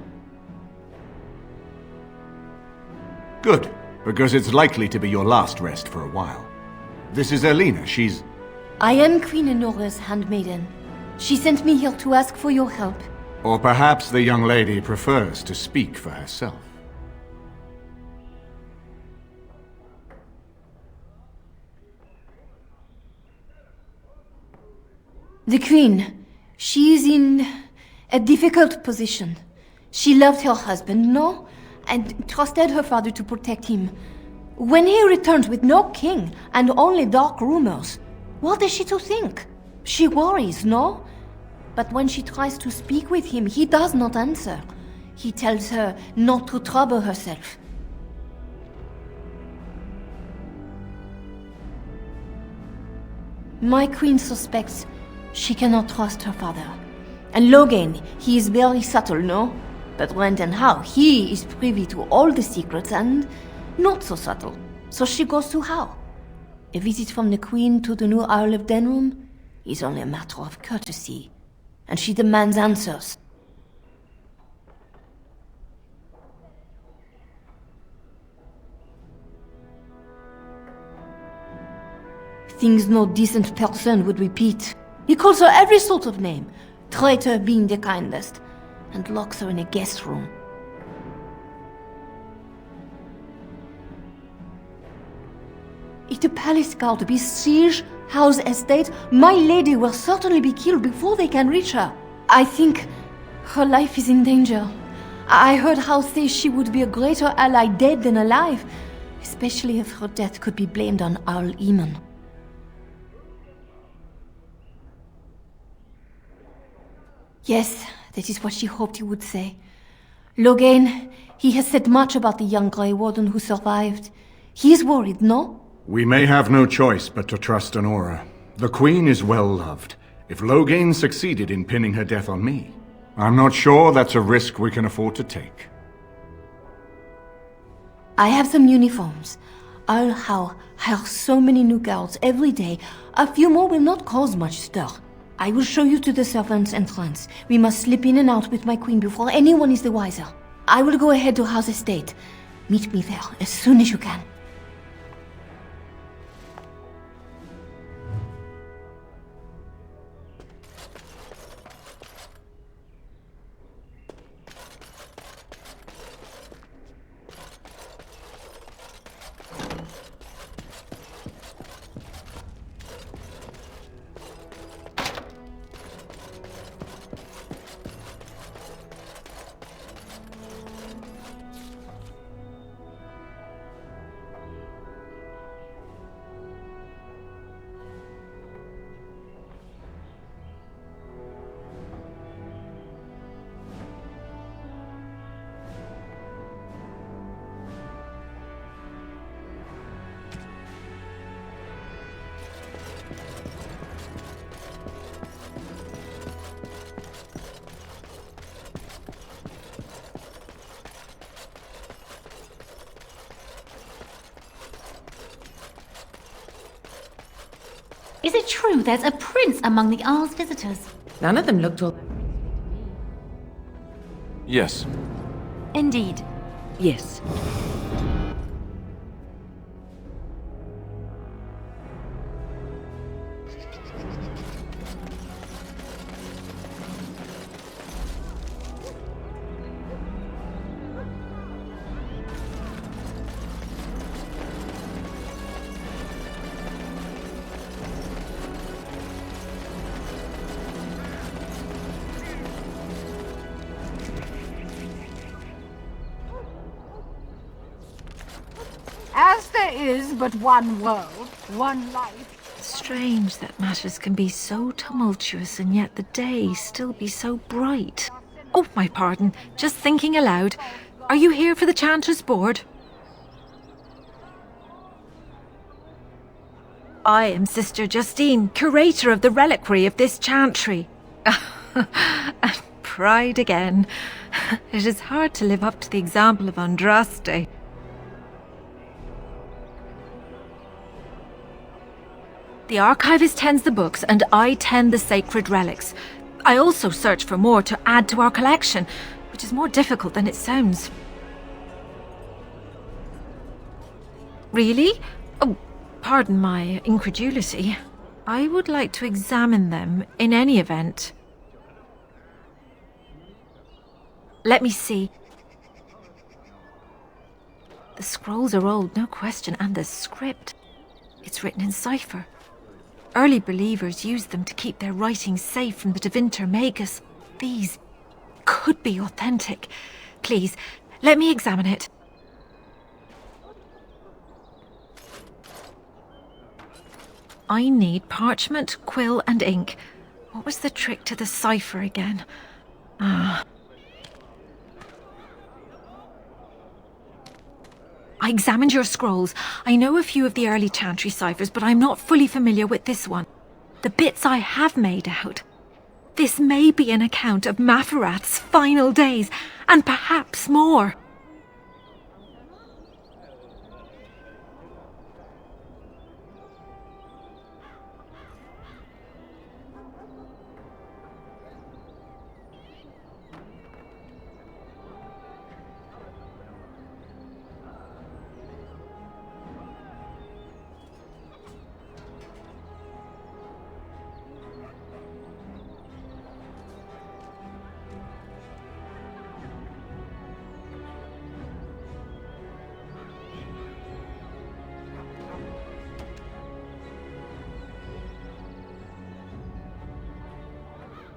Speaker 12: Good, because it's likely to be your last rest for a while. This is Erlina. She's...
Speaker 19: I am Queen Enora's handmaiden. She sent me here to ask for your help.
Speaker 12: Or perhaps the young lady prefers to speak for herself.
Speaker 19: The Queen. She is in a difficult position. She loved her husband, no? And trusted her father to protect him. When he returns with no king and only dark rumors, what is she to think? She worries, no? But when she tries to speak with him, he does not answer. He tells her not to trouble herself. My queen suspects she cannot trust her father. And Logain, he is very subtle, no? But when and how, he is privy to all the secrets and not so subtle. So she goes to how? A visit from the Queen to the new Isle of Denrum is only a matter of courtesy. And she demands answers. Things no decent person would repeat. He calls her every sort of name, traitor being the kindest, and locks her in a guest room. If the palace guard besiege House Estate, my lady will certainly be killed before they can reach her. I think her life is in danger. I heard House say she would be a greater ally dead than alive, especially if her death could be blamed on Arl Eamon. Yes, that is what she hoped he would say. Logain, he has said much about the young Grey Warden who survived. He is worried, no?
Speaker 12: We may have no choice but to trust Honora. The Queen is well loved. If Logain succeeded in pinning her death on me, I'm not sure that's a risk we can afford to take.
Speaker 19: I have some uniforms. I'll hire so many new guards every day. A few more will not cause much stir. I will show you to the servants' entrance. We must slip in and out with my queen before anyone is the wiser. I will go ahead to House Estate. Meet me there as soon as you can.
Speaker 20: Is it true there's a prince among the Arl's visitors?
Speaker 9: None of them looked all...
Speaker 3: Yes.
Speaker 2: Indeed.
Speaker 4: Yes.
Speaker 8: As there is but one world, one life.
Speaker 21: Strange that matters can be so tumultuous and yet the day still be so bright. Oh, my pardon, just thinking aloud. Are you here for the Chanters' Board? I am Sister Justine, curator of the reliquary of this chantry. And pride again. It is hard to live up to the example of Andraste. The archivist tends the books, and I tend the sacred relics. I also search for more to add to our collection, which is more difficult than it sounds. Really? Oh, pardon my incredulity. I would like to examine them in any event. Let me see. The scrolls are old, no question, and the script. It's written in cipher. Early believers used them to keep their writings safe from the Tevinter Magus. These could be authentic. Please, let me examine it. I need parchment, quill, and ink. What was the trick to the cipher again? Ah. I examined your scrolls. I know a few of the early Chantry ciphers, but I'm not fully familiar with this one. The bits I have made out. This may be an account of Maferath's final days, and perhaps more.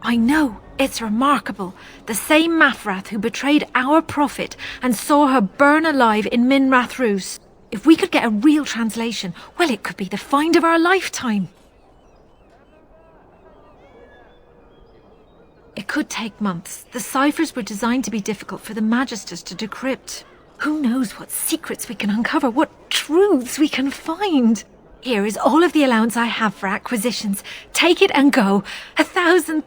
Speaker 21: I know. It's remarkable. The same Mafrath who betrayed our prophet and saw her burn alive in Minrath Rus. If we could get a real translation, well, it could be the find of our lifetime. It could take months. The ciphers were designed to be difficult for the Magisters to decrypt. Who knows what secrets we can uncover, what truths we can find. Here is all of the allowance I have for acquisitions. Take it and go. 1,000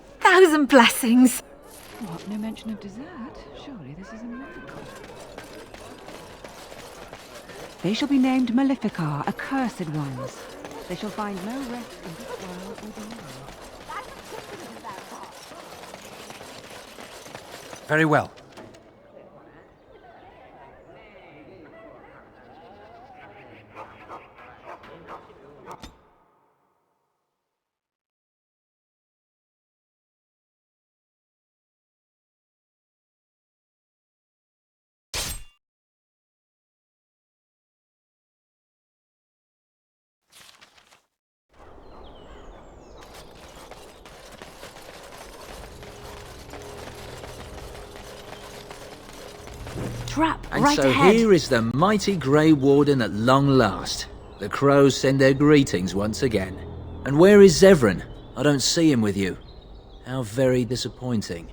Speaker 21: blessings.
Speaker 10: What? No mention of dessert? Surely this is a miracle. They shall be named Maleficar, accursed ones. They shall find no rest in this world or beyond.
Speaker 17: Very well.
Speaker 21: Trap
Speaker 22: And
Speaker 21: right
Speaker 22: so
Speaker 21: ahead.
Speaker 22: here is the mighty Grey Warden at long last. The crows send their greetings once again. And where is Zevran? I don't see him with you. How very disappointing.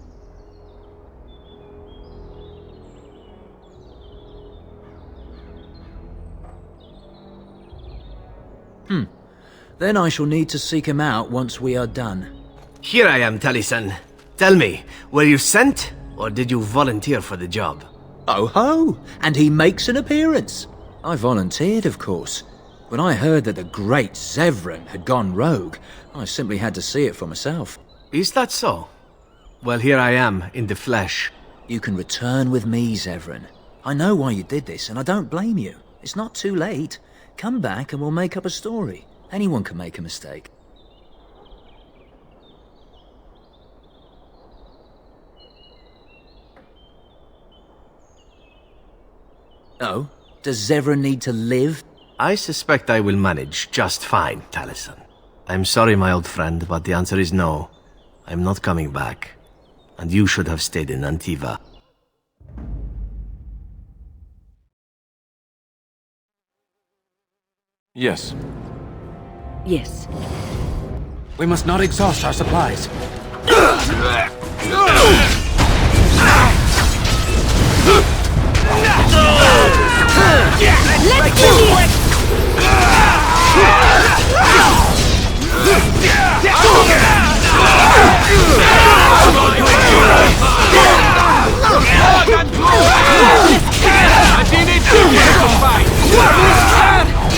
Speaker 22: Then I shall need to seek him out once we are done.
Speaker 23: Here I am, Taliesin. Tell me, were you sent, or did you volunteer for the job?
Speaker 22: Oh ho! And he makes an appearance. I volunteered, of course. When I heard that the great Zevran had gone rogue, I simply had to see it for myself.
Speaker 23: Is that so? Well, here I am, in the flesh.
Speaker 22: You can return with me, Zevran. I know why you did this, and I don't blame you. It's not too late. Come back and we'll make up a story. Anyone can make a mistake. Oh? Does Zevran need to live?
Speaker 23: I suspect I will manage just fine, Taliesin. I'm sorry, my old friend, but the answer is no. I'm not coming back. And you should have stayed in Antiva.
Speaker 5: Yes.
Speaker 17: Yes. We must not exhaust our supplies.
Speaker 2: Let's do it!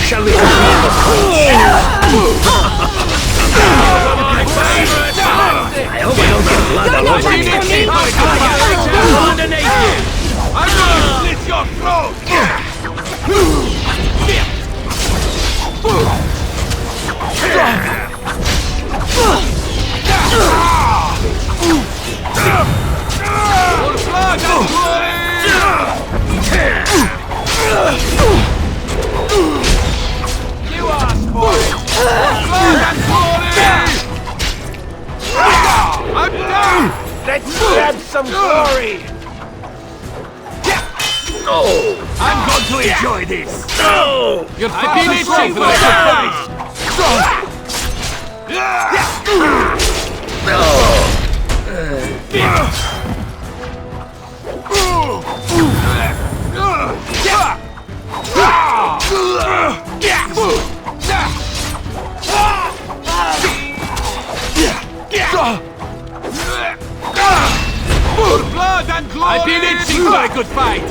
Speaker 2: Shall we begin the I hope I don't get blood all over me. Underneath you! I'm gonna slit your throat! You asked for it! I'm down! Let's have some glory! I'm going to enjoy this! No! You're fucking itching for the surprise! Blood and glory! I've been itching for a good fight!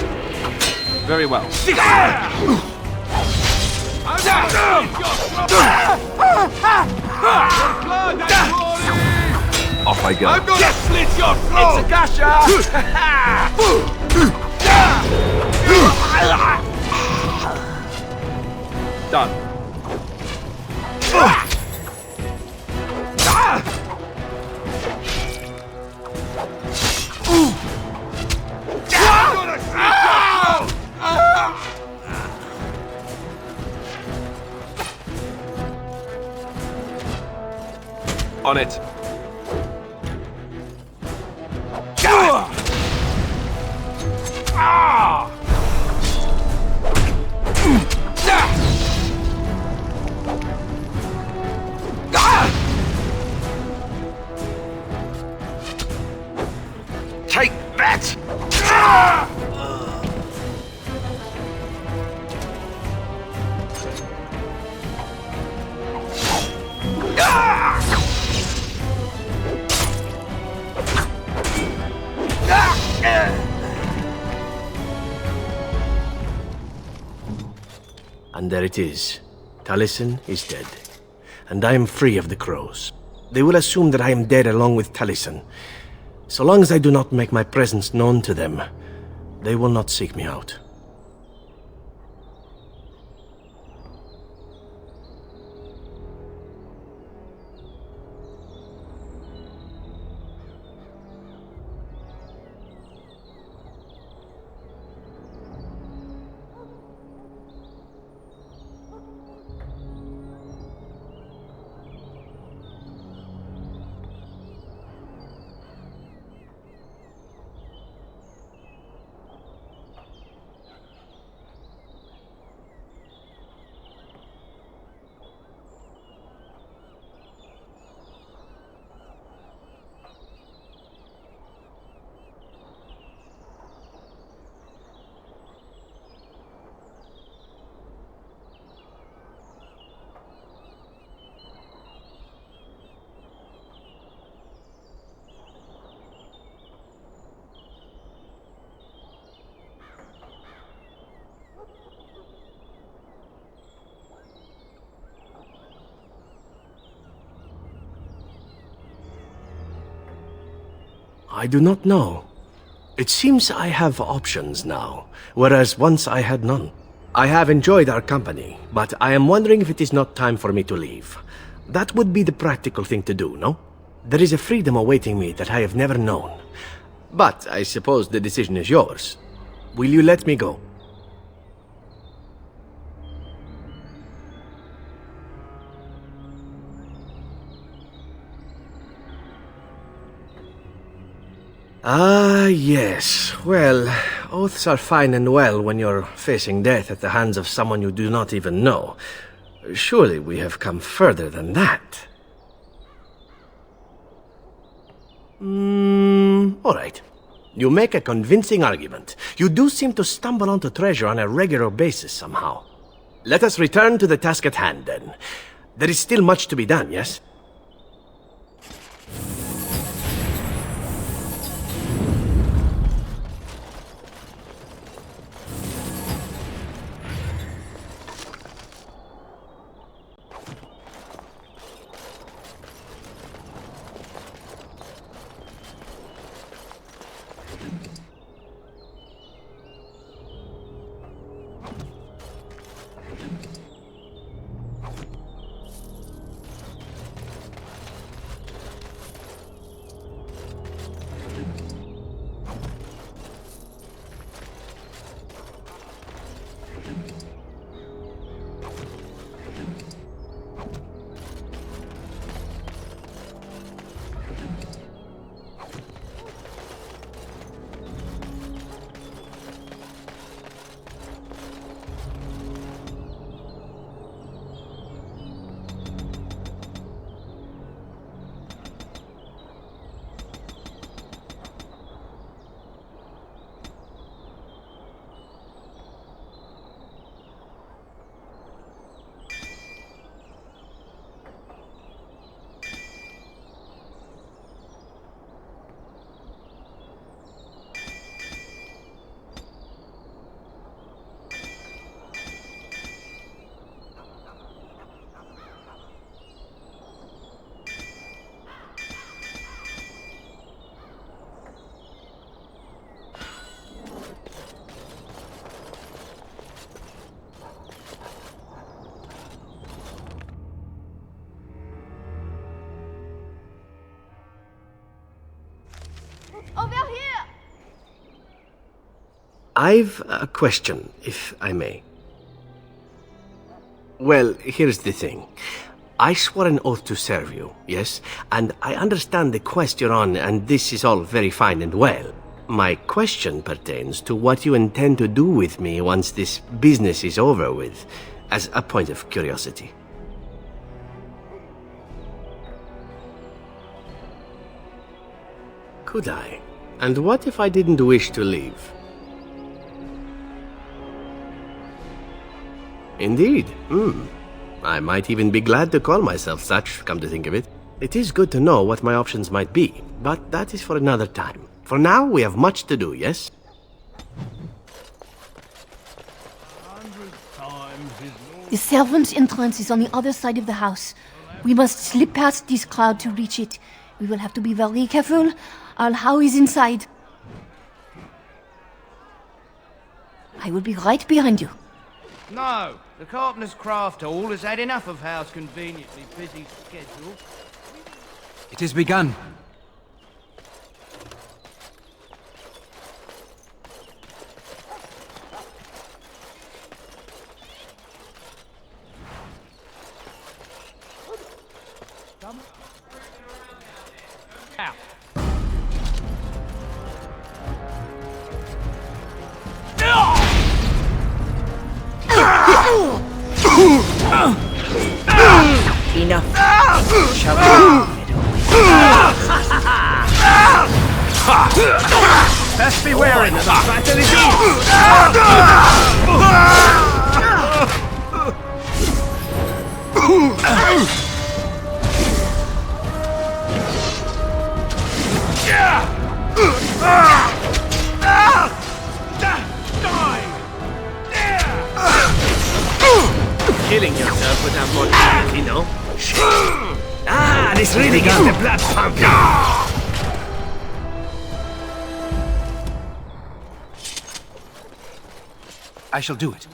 Speaker 3: Very well. Off I go.
Speaker 2: I'm gonna slit your throat! It's a gasha!
Speaker 3: Done. On it.
Speaker 23: And there it is. Taliesin is dead. And I am free of the crows. They will assume that I am dead along with Taliesin. So long as I do not make my presence known to them, they will not seek me out. I do not know. It seems I have options now, whereas once I had none. I have enjoyed our company, but I am wondering if it is not time for me to leave. That would be the practical thing to do, no? There is a freedom awaiting me that I have never known. But I suppose the decision is yours. Will you let me go? Ah, yes. Well, oaths are fine and well when you're facing death at the hands of someone you do not even know. Surely we have come further than that. All right. You make a convincing argument. You do seem to stumble onto treasure on a regular basis somehow. Let us return to the task at hand, then. There is still much to be done, yes?
Speaker 2: Over here!
Speaker 23: I've a question, if I may. Well, here's the thing. I swore an oath to serve you, yes? And I understand the quest you're on, and this is all very fine and well. My question pertains to what you intend to do with me once this business is over with, as a point of curiosity. Could I? And what if I didn't wish to leave? Indeed. I might even be glad to call myself such, come to think of it. It is good to know what my options might be, but that is for another time. For now, we have much to do, yes?
Speaker 19: The servants' entrance is on the other side of the house. We must slip past this crowd to reach it. We will have to be very careful. Our How is inside. I will be right behind you.
Speaker 1: No, the Carpenter's Craft Hall has had enough of Howe's conveniently busy schedule.
Speaker 17: It has begun.
Speaker 4: Enough.
Speaker 1: Best be wary of the battle is
Speaker 23: Killing yourself without more dignity, no? Ah, this really gets the blood pumping.
Speaker 17: I shall do it.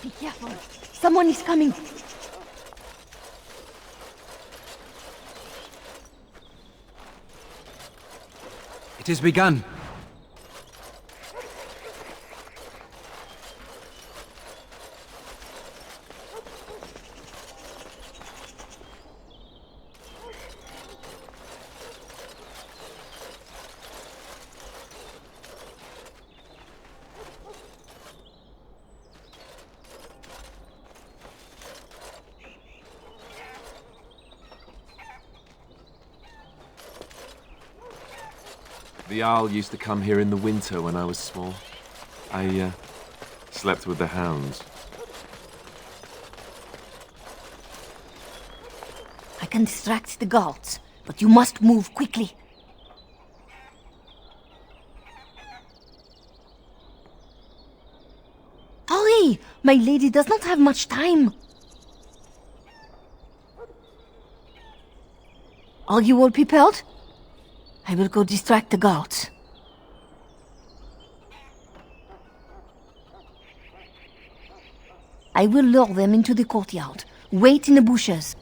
Speaker 19: Be careful. Someone is coming.
Speaker 17: It has begun.
Speaker 3: The owl used to come here in the winter when I was small. I slept with the hounds.
Speaker 19: I can distract the guards, but you must move quickly. Hurry! My lady does not have much time. Are you all prepared? I will go distract the guards. I will lure them into the courtyard. Wait in the bushes.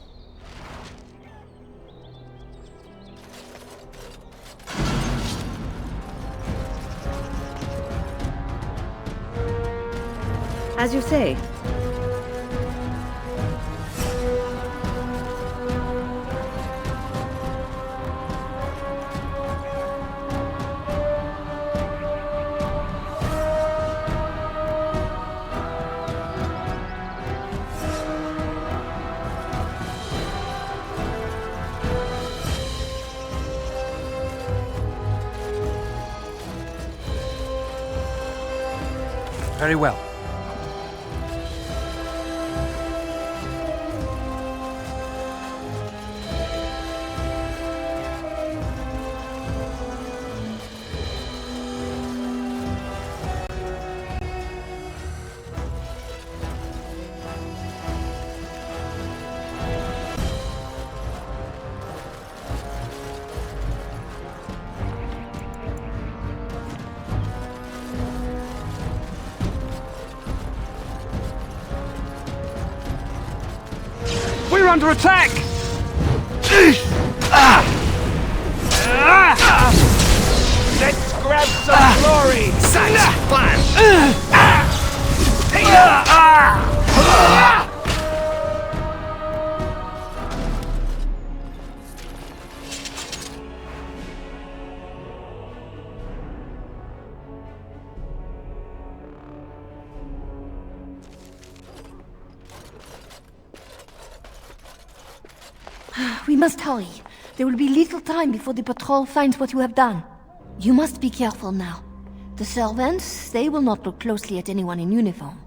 Speaker 4: As you say.
Speaker 17: Very well.
Speaker 1: We're under attack! Let's grab some glory!
Speaker 23: Such fun!
Speaker 19: We must hurry. There will be little time before the patrol finds what you have done. You must be careful now. The servants, they will not look closely at anyone in uniform.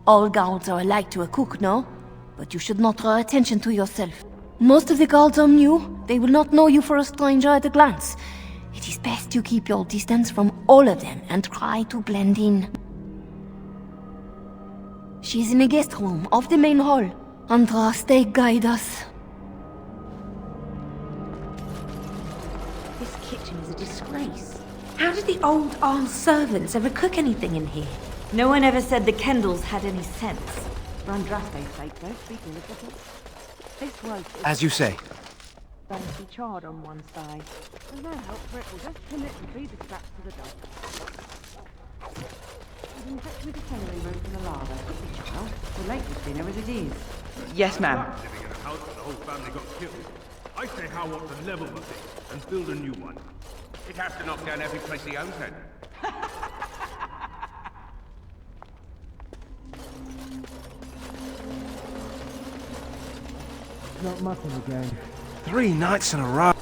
Speaker 19: All guards are alike to a cook, no? But you should not draw attention to yourself. Most of the guards are new. They will not know you for a stranger at a glance. It is best you keep your distance from all of them and try to blend in. She is in the guest room off the main hall. Andraste, guide us.
Speaker 21: This kitchen is a disgrace. How did the old armed servants ever cook anything in here? No one ever said the Kendalls had any sense.
Speaker 10: For Andraste's sake, though, speaking of the this was...
Speaker 23: As you say.
Speaker 10: Fancy charred on one side. There's no help for it. We'll just kill it and feed the scraps to the dog. You can fetch me the celery root from the larder, quickly, child. The lake has dinner as it is.
Speaker 6: Yes, ma'am.
Speaker 14: Living in a house where the whole family got killed. I say how ought to level the thing and build a new one. It has to knock down every place he owns then.
Speaker 15: Not mutton again.
Speaker 18: 3 nights in a row.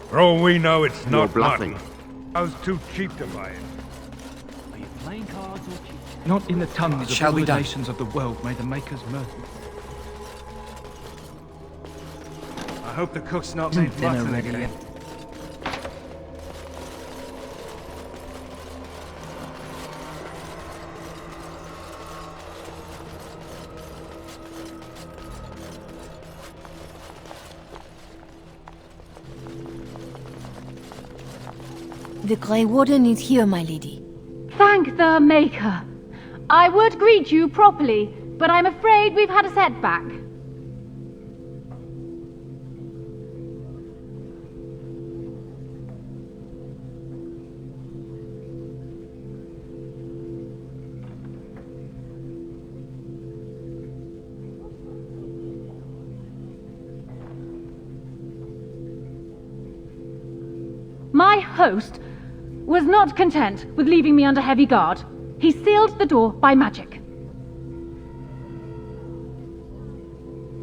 Speaker 14: For all we know, it's
Speaker 18: You're
Speaker 14: not
Speaker 18: bluffing.
Speaker 14: mutton. I was too cheap to buy it.
Speaker 15: Are you playing cards or cheating? Not in the tongues
Speaker 23: shall
Speaker 15: of
Speaker 23: be
Speaker 15: all the
Speaker 23: done.
Speaker 15: nations of the world may the Maker's mercy.
Speaker 18: I hope the cook's not
Speaker 15: Isn't
Speaker 18: made
Speaker 15: dinner
Speaker 18: mutton
Speaker 15: ready
Speaker 18: again.
Speaker 15: yet?
Speaker 19: The Grey Warden is here, my lady.
Speaker 24: Thank the Maker. I would greet you properly, but I'm afraid we've had a setback. My host was not content with leaving me under heavy guard. He sealed the door by magic.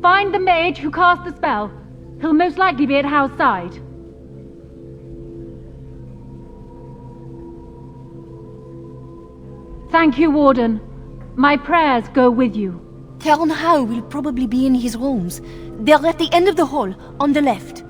Speaker 24: Find the mage who cast the spell. He'll most likely be at Howe's side. Thank you, Warden. My prayers go with you.
Speaker 19: Count Howe will probably be in his rooms. They're at the end of the hall, on the left.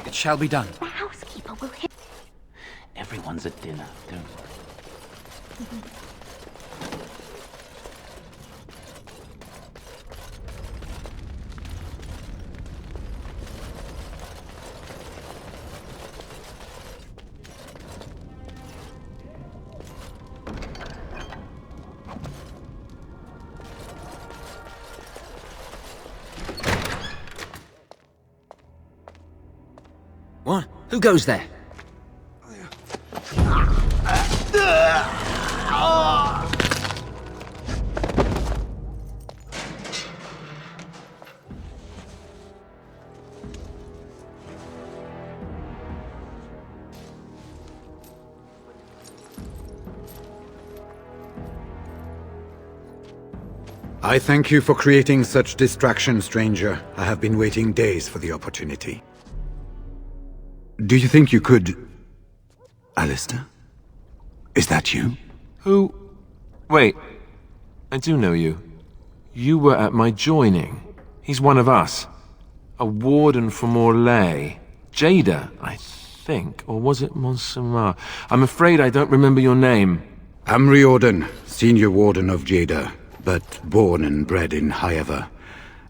Speaker 17: It shall be done.
Speaker 21: The housekeeper will hit.
Speaker 6: Everyone's at dinner, don't worry.
Speaker 22: What? Who goes there?
Speaker 5: I thank you for creating such distraction, stranger. I have been waiting days for the opportunity. Do you think you could... Alistair? Is that you?
Speaker 3: Who? Wait. I do know you. You were at my joining. He's one of us. A warden from Orlais. Jada, I think. Or was it Montsemar? I'm afraid I don't remember your name.
Speaker 5: I'm Riordan, senior warden of Jada, but born and bred in Highever,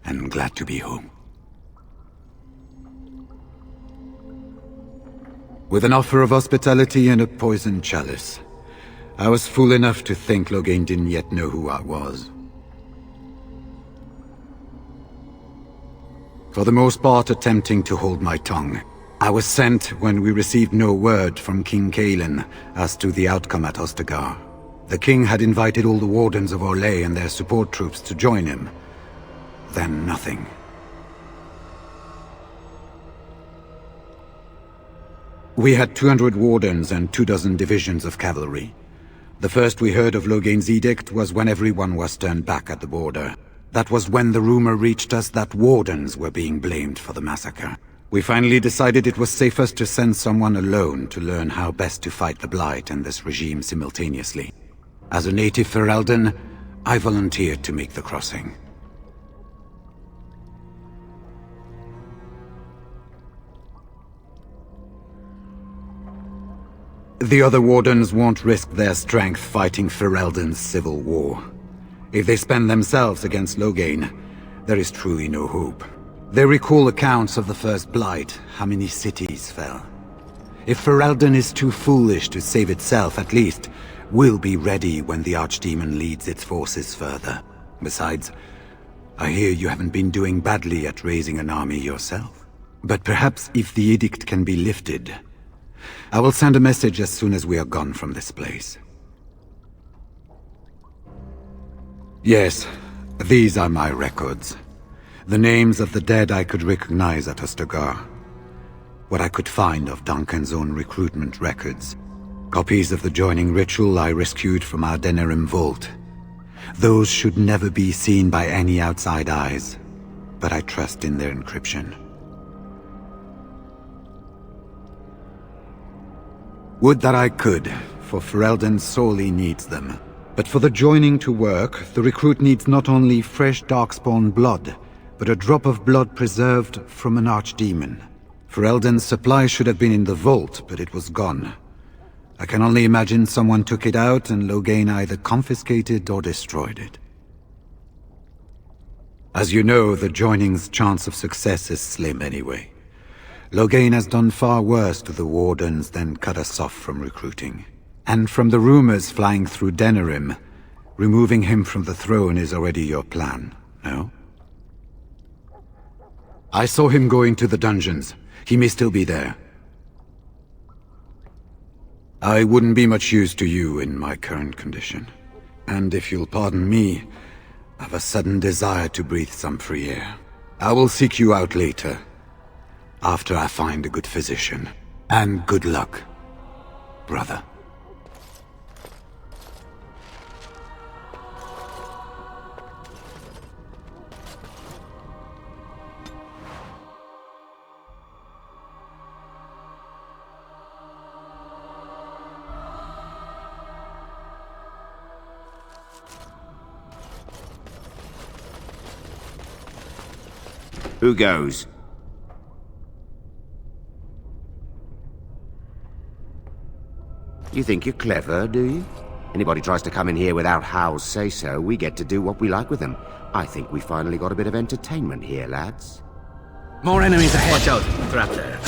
Speaker 5: and glad to be home. With an offer of hospitality and a poisoned chalice, I was fool enough to think Loghain didn't yet know who I was. For the most part attempting to hold my tongue,
Speaker 7: I was sent when we received no word from King Kaelin as to the outcome at Ostagar. The king had invited all the wardens of Orlais and their support troops to join him. Then nothing. We had 200 wardens and 24 divisions of cavalry. The first we heard of Loghain's edict was when everyone was turned back at the border. That was when the rumor reached us that wardens were being blamed for the massacre. We finally decided it was safest to send someone alone to learn how best to fight the Blight and this regime simultaneously. As a native Ferelden, I volunteered to make the crossing. The other wardens won't risk their strength fighting Ferelden's civil war. If they spend themselves against Loghain, there is truly no hope. They recall accounts of the First Blight, how many cities fell. If Ferelden is too foolish to save itself, at least we'll be ready when the Archdemon leads its forces further. Besides, I hear you haven't been doing badly at raising an army yourself. But perhaps if the edict can be lifted, I will send a message as soon as we are gone from this place. Yes, these are my records. The names of the dead I could recognize at Ostagar. What I could find of Duncan's own recruitment records. Copies of the joining ritual I rescued from our Denerim vault. Those should never be seen by any outside eyes, but I trust in their encryption. Would that I could, for Ferelden sorely needs them. But for the joining to work, the recruit needs not only fresh Darkspawn blood, but a drop of blood preserved from an Archdemon. Ferelden's supply should have been in the vault, but it was gone. I can only imagine someone took it out and Loghain either confiscated or destroyed it. As you know, the joining's chance of success is slim anyway. Loghain has done far worse to the Wardens than cut us off from recruiting. And from the rumors flying through Denerim, removing him from the throne is already your plan, no? I saw him going to the dungeons. He may still be there. I wouldn't be much use to you in my current condition. And if you'll pardon me, I've a sudden desire to breathe some free air. I will seek you out later, after I find a good physician. And good luck, brother.
Speaker 11: Who goes? You think you're clever, do you? Anybody tries to come in here without Hal's say-so, we get to do what we like with them. I think we finally got a bit of entertainment here, lads.
Speaker 22: More enemies ahead.
Speaker 23: Watch out, trap there.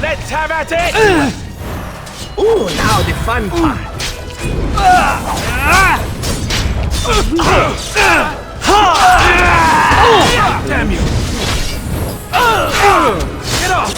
Speaker 14: Let's have at it!
Speaker 23: Ooh, now the fun part.
Speaker 14: Damn you! Get off!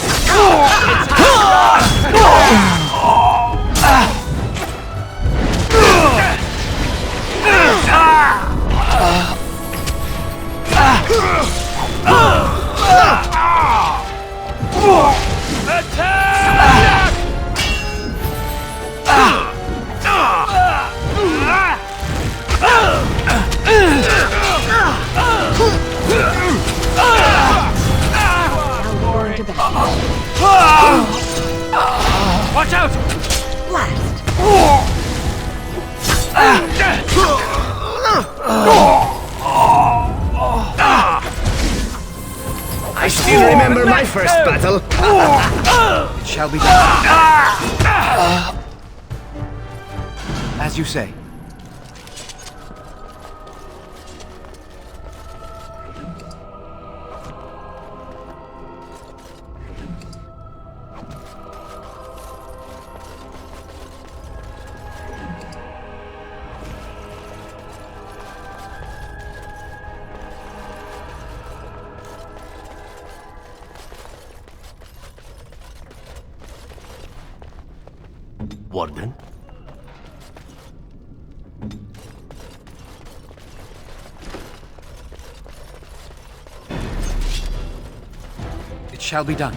Speaker 14: Watch out!
Speaker 4: Blast!
Speaker 23: I still remember my first battle.
Speaker 1: It shall be done. As you say.
Speaker 23: Warden?
Speaker 17: It shall be done.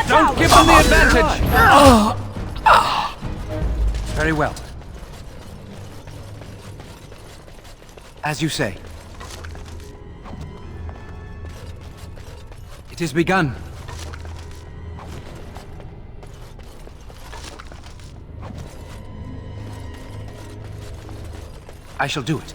Speaker 18: Don't give them the advantage!
Speaker 17: Very well. As you say. It is begun. I shall do it.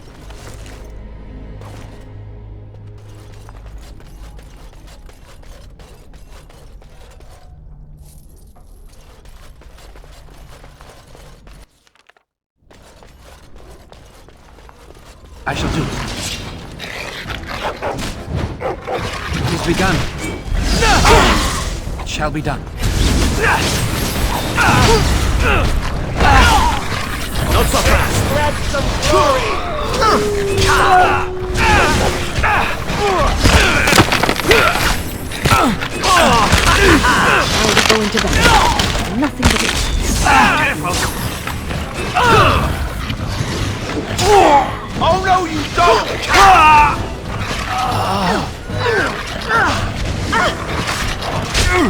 Speaker 17: I shall do it. It is begun. It shall be done.
Speaker 23: Not so fast! Grab some glory!
Speaker 2: I'll go into battle. Nothing but it.
Speaker 23: Careful!
Speaker 14: Oh no, you don't!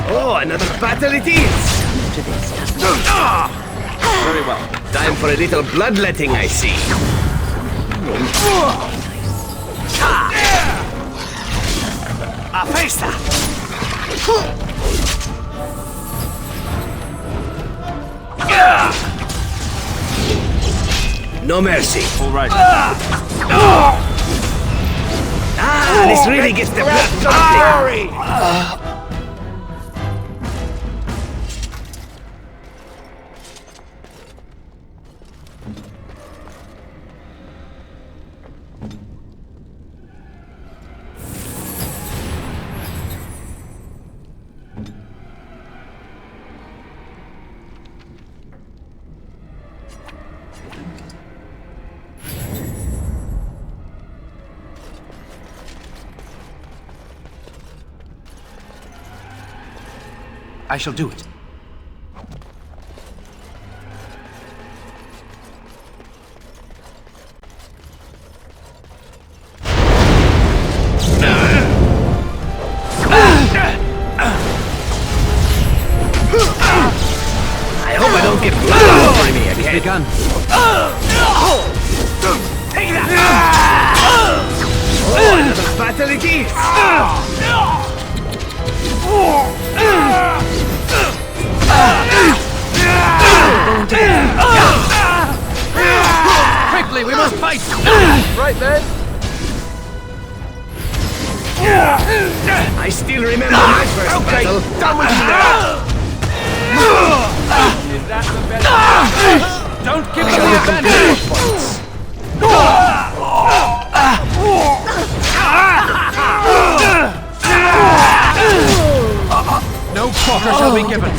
Speaker 23: Oh, another battle it is! Very well. Time for a little bloodletting, I see. A festa! No mercy.
Speaker 18: All right.
Speaker 23: This really gets the blood pumping.
Speaker 17: I shall do it.
Speaker 23: I hope I don't get blood all over me again.
Speaker 17: It's begun.
Speaker 23: Take that! Oh, another battle it is!
Speaker 18: Quickly, we must fight! Right then.
Speaker 23: I still remember my first battle.
Speaker 18: Done with you now! Is that the best? Don't give them the advantage! No quarter shall be given.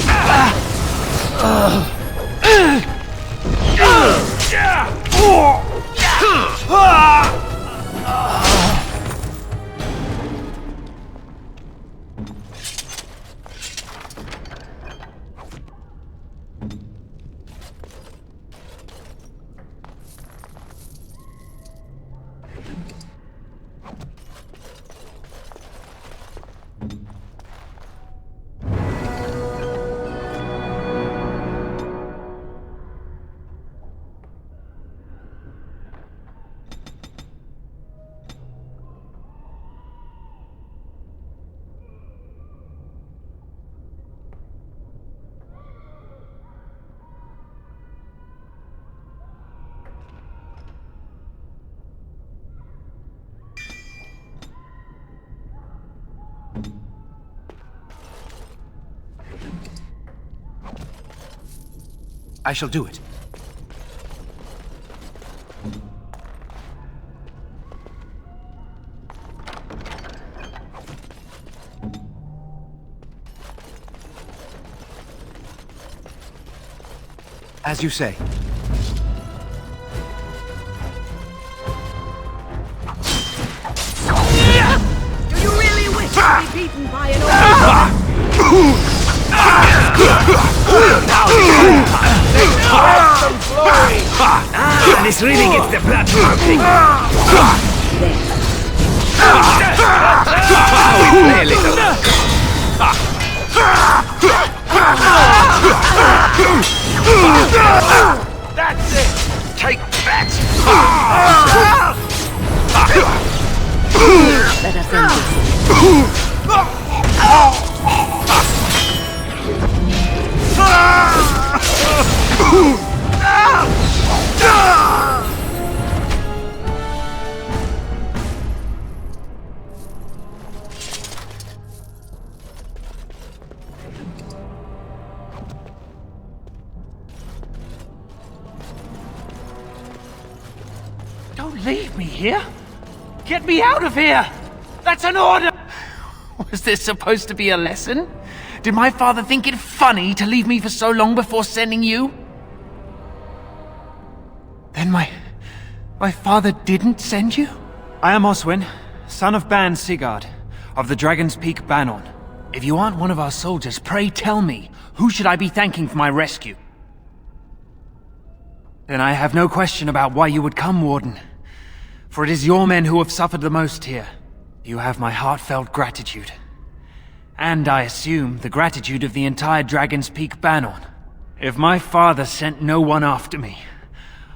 Speaker 17: I shall do it. As you say.
Speaker 2: Do you really wish to be beaten by an
Speaker 1: Some glory!
Speaker 12: This really gets the blood pumping.
Speaker 1: That's it!
Speaker 12: Take that!
Speaker 4: Let us end
Speaker 1: Don't leave me here! Get me out of here! That's an order! Was this supposed to be a lesson? Did my father think it funny to leave me for so long before sending you? Then my father didn't send you?
Speaker 15: I am Oswin, son of Ban Sigurd, of the Dragon's Peak Banon.
Speaker 1: If you aren't one of our soldiers, pray tell me, who should I be thanking for my rescue? Then I have no question about why you would come, Warden. For it is your men who have suffered the most here. You have my heartfelt gratitude. And I assume the gratitude of the entire Dragon's Peak Banon. If my father sent no one after me,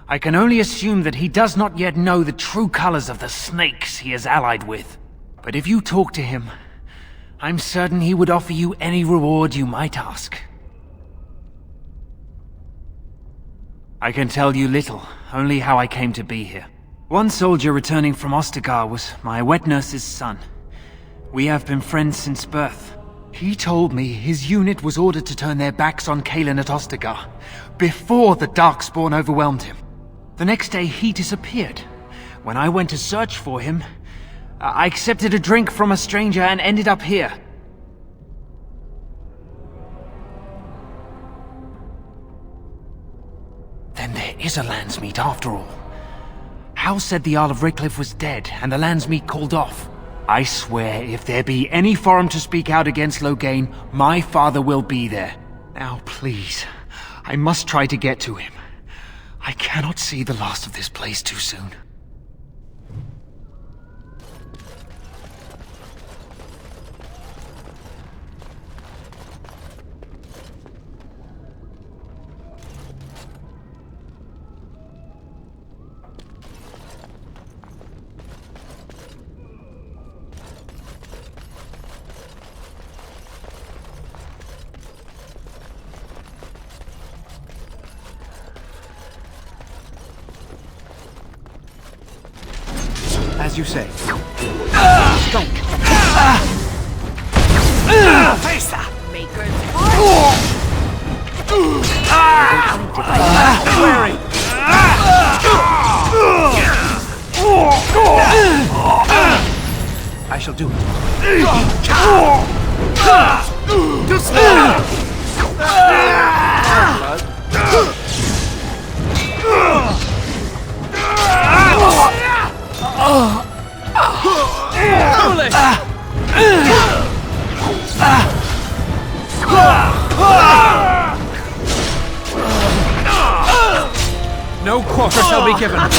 Speaker 1: I can only assume that he does not yet know the true colors of the snakes he is allied with. But if you talk to him, I'm certain he would offer you any reward you might ask. I can tell you little, only how I came to be here. One soldier returning from Ostagar was my wet nurse's son. We have been friends since birth. He told me his unit was ordered to turn their backs on Kalen at Ostagar, before the Darkspawn overwhelmed him. The next day he disappeared. When I went to search for him, I accepted a drink from a stranger and ended up here. Then there is a Landsmeet after all. Hal said the Jarl of Redcliffe was dead, and the Landsmeet called off. I swear, if there be any forum to speak out against Loghain, my father will be there. Now, please, I must try to get to him. I cannot see the last of this place too soon. As you say. Strike.
Speaker 12: Face that!
Speaker 2: Maker's
Speaker 12: Wary!
Speaker 15: I shall do it. No quarter shall be given. We must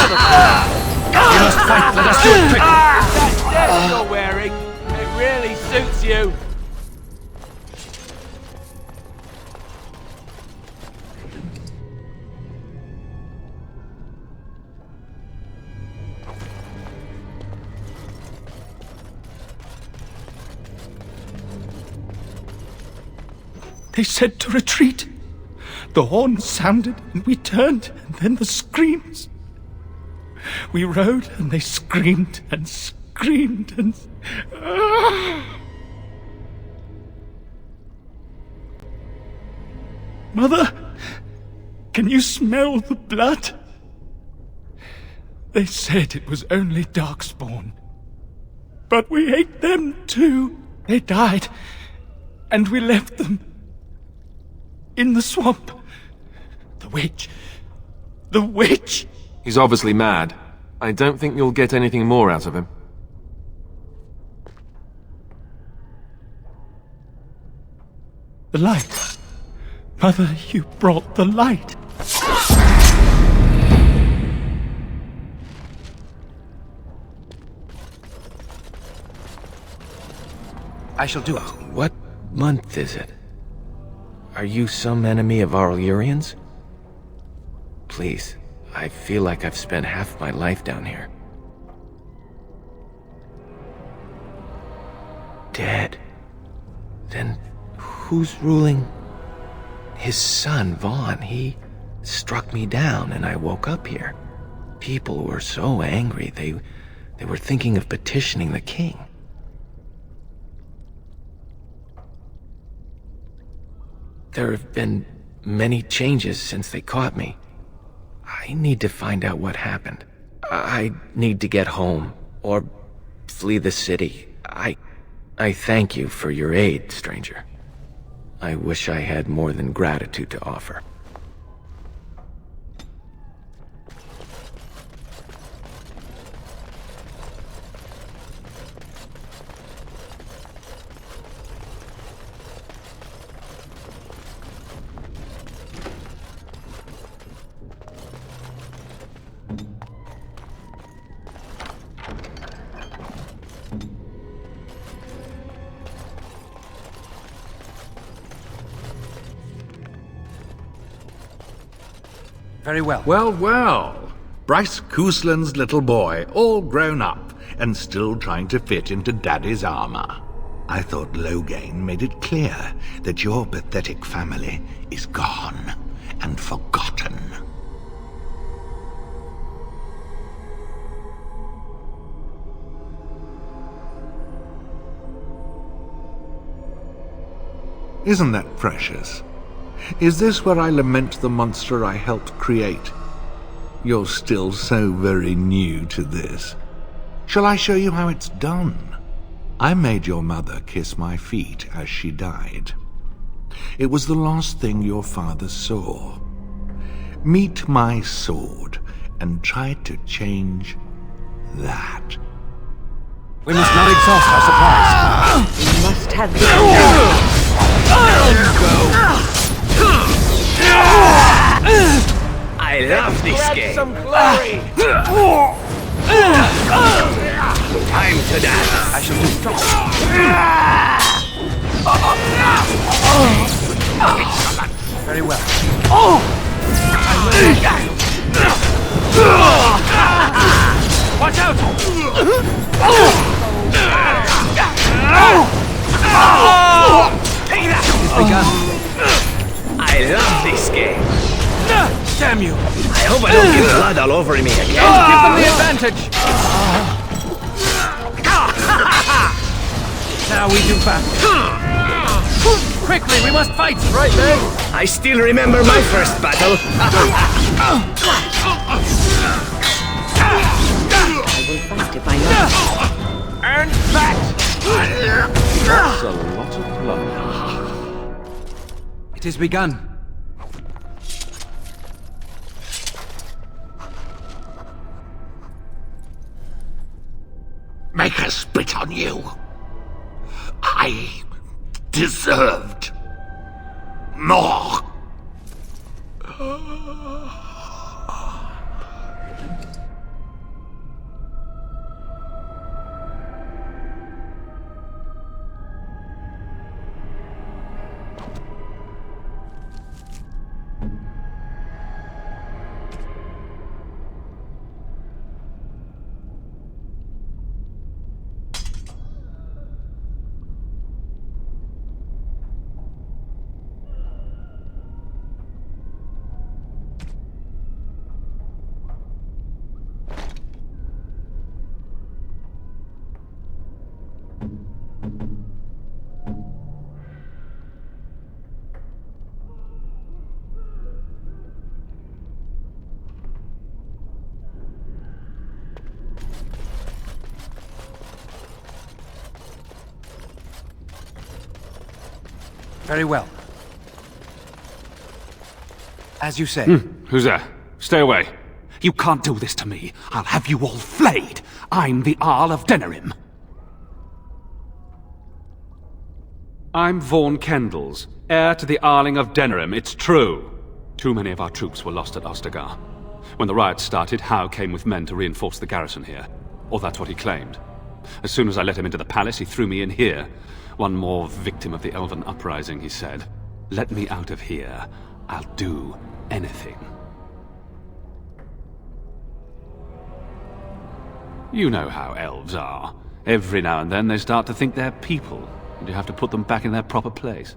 Speaker 15: fight. Let us do it quickly.
Speaker 1: That dress you're wearing, it really suits you.
Speaker 13: They said to retreat. The horn sounded, and we turned, and then the screams. We rode, and they screamed, and screamed, and... Mother, can you smell the blood? They said it was only Darkspawn. But we ate them too. They died, and we left them. In the swamp. The witch. The witch!
Speaker 3: He's obviously mad. I don't think you'll get anything more out of him.
Speaker 13: The light. Mother, you brought the light.
Speaker 3: I shall do it. What month is it? Are you some enemy of our Illyrians? Please, I feel like I've spent half my life down here. Dead. Then who's ruling? His son, Vaughn. He struck me down and I woke up here. People were so angry, they were thinking of petitioning the king. There have been many changes since they caught me. I need to find out what happened. I need to get home, or flee the city. I thank you for your aid, stranger. I wish I had more than gratitude to offer.
Speaker 17: Very well.
Speaker 5: Well, well. Bryce Cousland's little boy, all grown up, and still trying to fit into Daddy's armor. I thought Loghain made it clear that your pathetic family is gone and forgotten. Isn't that precious? Is this where I lament the monster I helped create? You're still so very new to this. Shall I show you how it's done? I made your mother kiss my feet as she died. It was the last thing your father saw. Meet my sword and try to change that.
Speaker 17: We must not exhaust our supplies.
Speaker 4: We must have the
Speaker 12: I love this game. Some glory. Time to dance.
Speaker 17: I shall be strong. Very well.
Speaker 12: Watch out! Take that!
Speaker 17: It's begun.
Speaker 12: I love this game.
Speaker 17: Damn you!
Speaker 12: I hope I don't get blood all over me again.
Speaker 17: Give them the advantage! Now we do battle. Quickly, we must fight! Right there!
Speaker 12: I still remember my first battle.
Speaker 4: I will fight if I must.
Speaker 12: Earn that!
Speaker 3: That's a lot of blood.
Speaker 17: It is begun.
Speaker 5: Make her spit on you. I deserved more.
Speaker 17: Very well. As you say.
Speaker 14: Who's there? Stay away.
Speaker 13: You can't do this to me. I'll have you all flayed. I'm the Arl of Denerim.
Speaker 8: I'm Vaughan Kendalls, heir to the Arling of Denerim. It's true. Too many of our troops were lost at Ostagar. When the riots started, Howe came with men to reinforce the garrison here. Or that's what he claimed. As soon as I let him into the palace, he threw me in here. One more victim of the Elven uprising, he said. Let me out of here. I'll do anything. You know how elves are. Every now and then they start to think they're people, and you have to put them back in their proper place.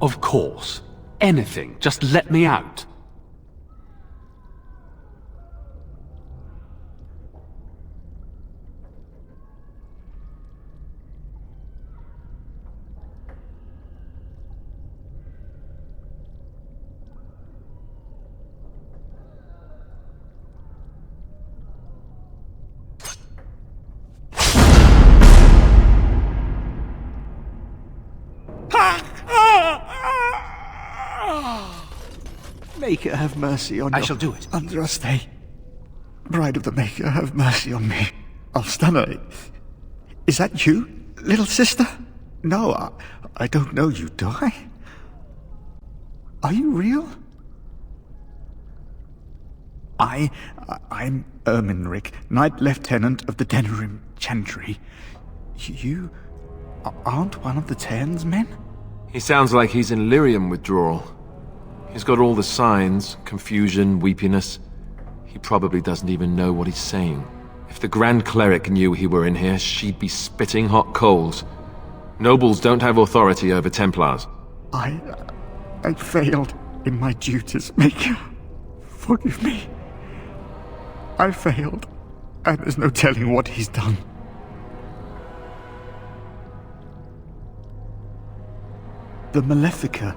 Speaker 8: Of course. Anything. Just let me out.
Speaker 9: Maker, have mercy on
Speaker 8: I shall do it.
Speaker 9: Andraste. Bride of the Maker, have mercy on me. Alstana, is that you, little sister? No, I don't know you, do I? Are you real? I'm Erminric, Knight Lieutenant of the Denerim Chantry. You aren't one of the Tern's men?
Speaker 3: He sounds like he's in lyrium withdrawal. He's got all the signs, confusion, weepiness. He probably doesn't even know what he's saying. If the Grand Cleric knew he were in here, she'd be spitting hot coals. Nobles don't have authority over Templars.
Speaker 9: I failed in my duties, Maker. Forgive me. I failed, and there's no telling what he's done. The Malefica.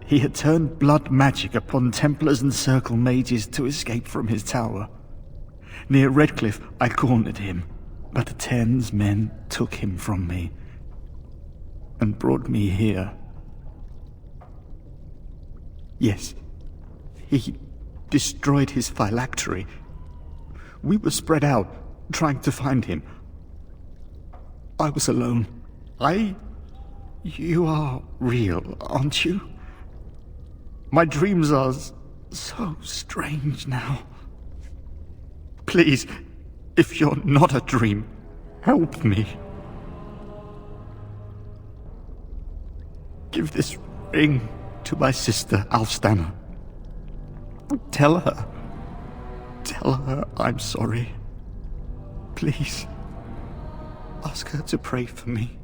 Speaker 9: He had turned blood magic upon Templars and Circle mages to escape from his tower. Near Redcliffe, I cornered him, but the Tern's men took him from me and brought me here. Yes, he destroyed his phylactery. We were spread out, trying to find him. I was alone. You are real, aren't you? My dreams are so strange now. Please, if you're not a dream, help me. Give this ring to my sister, Alstana. Tell her I'm sorry. Please, ask her to pray for me.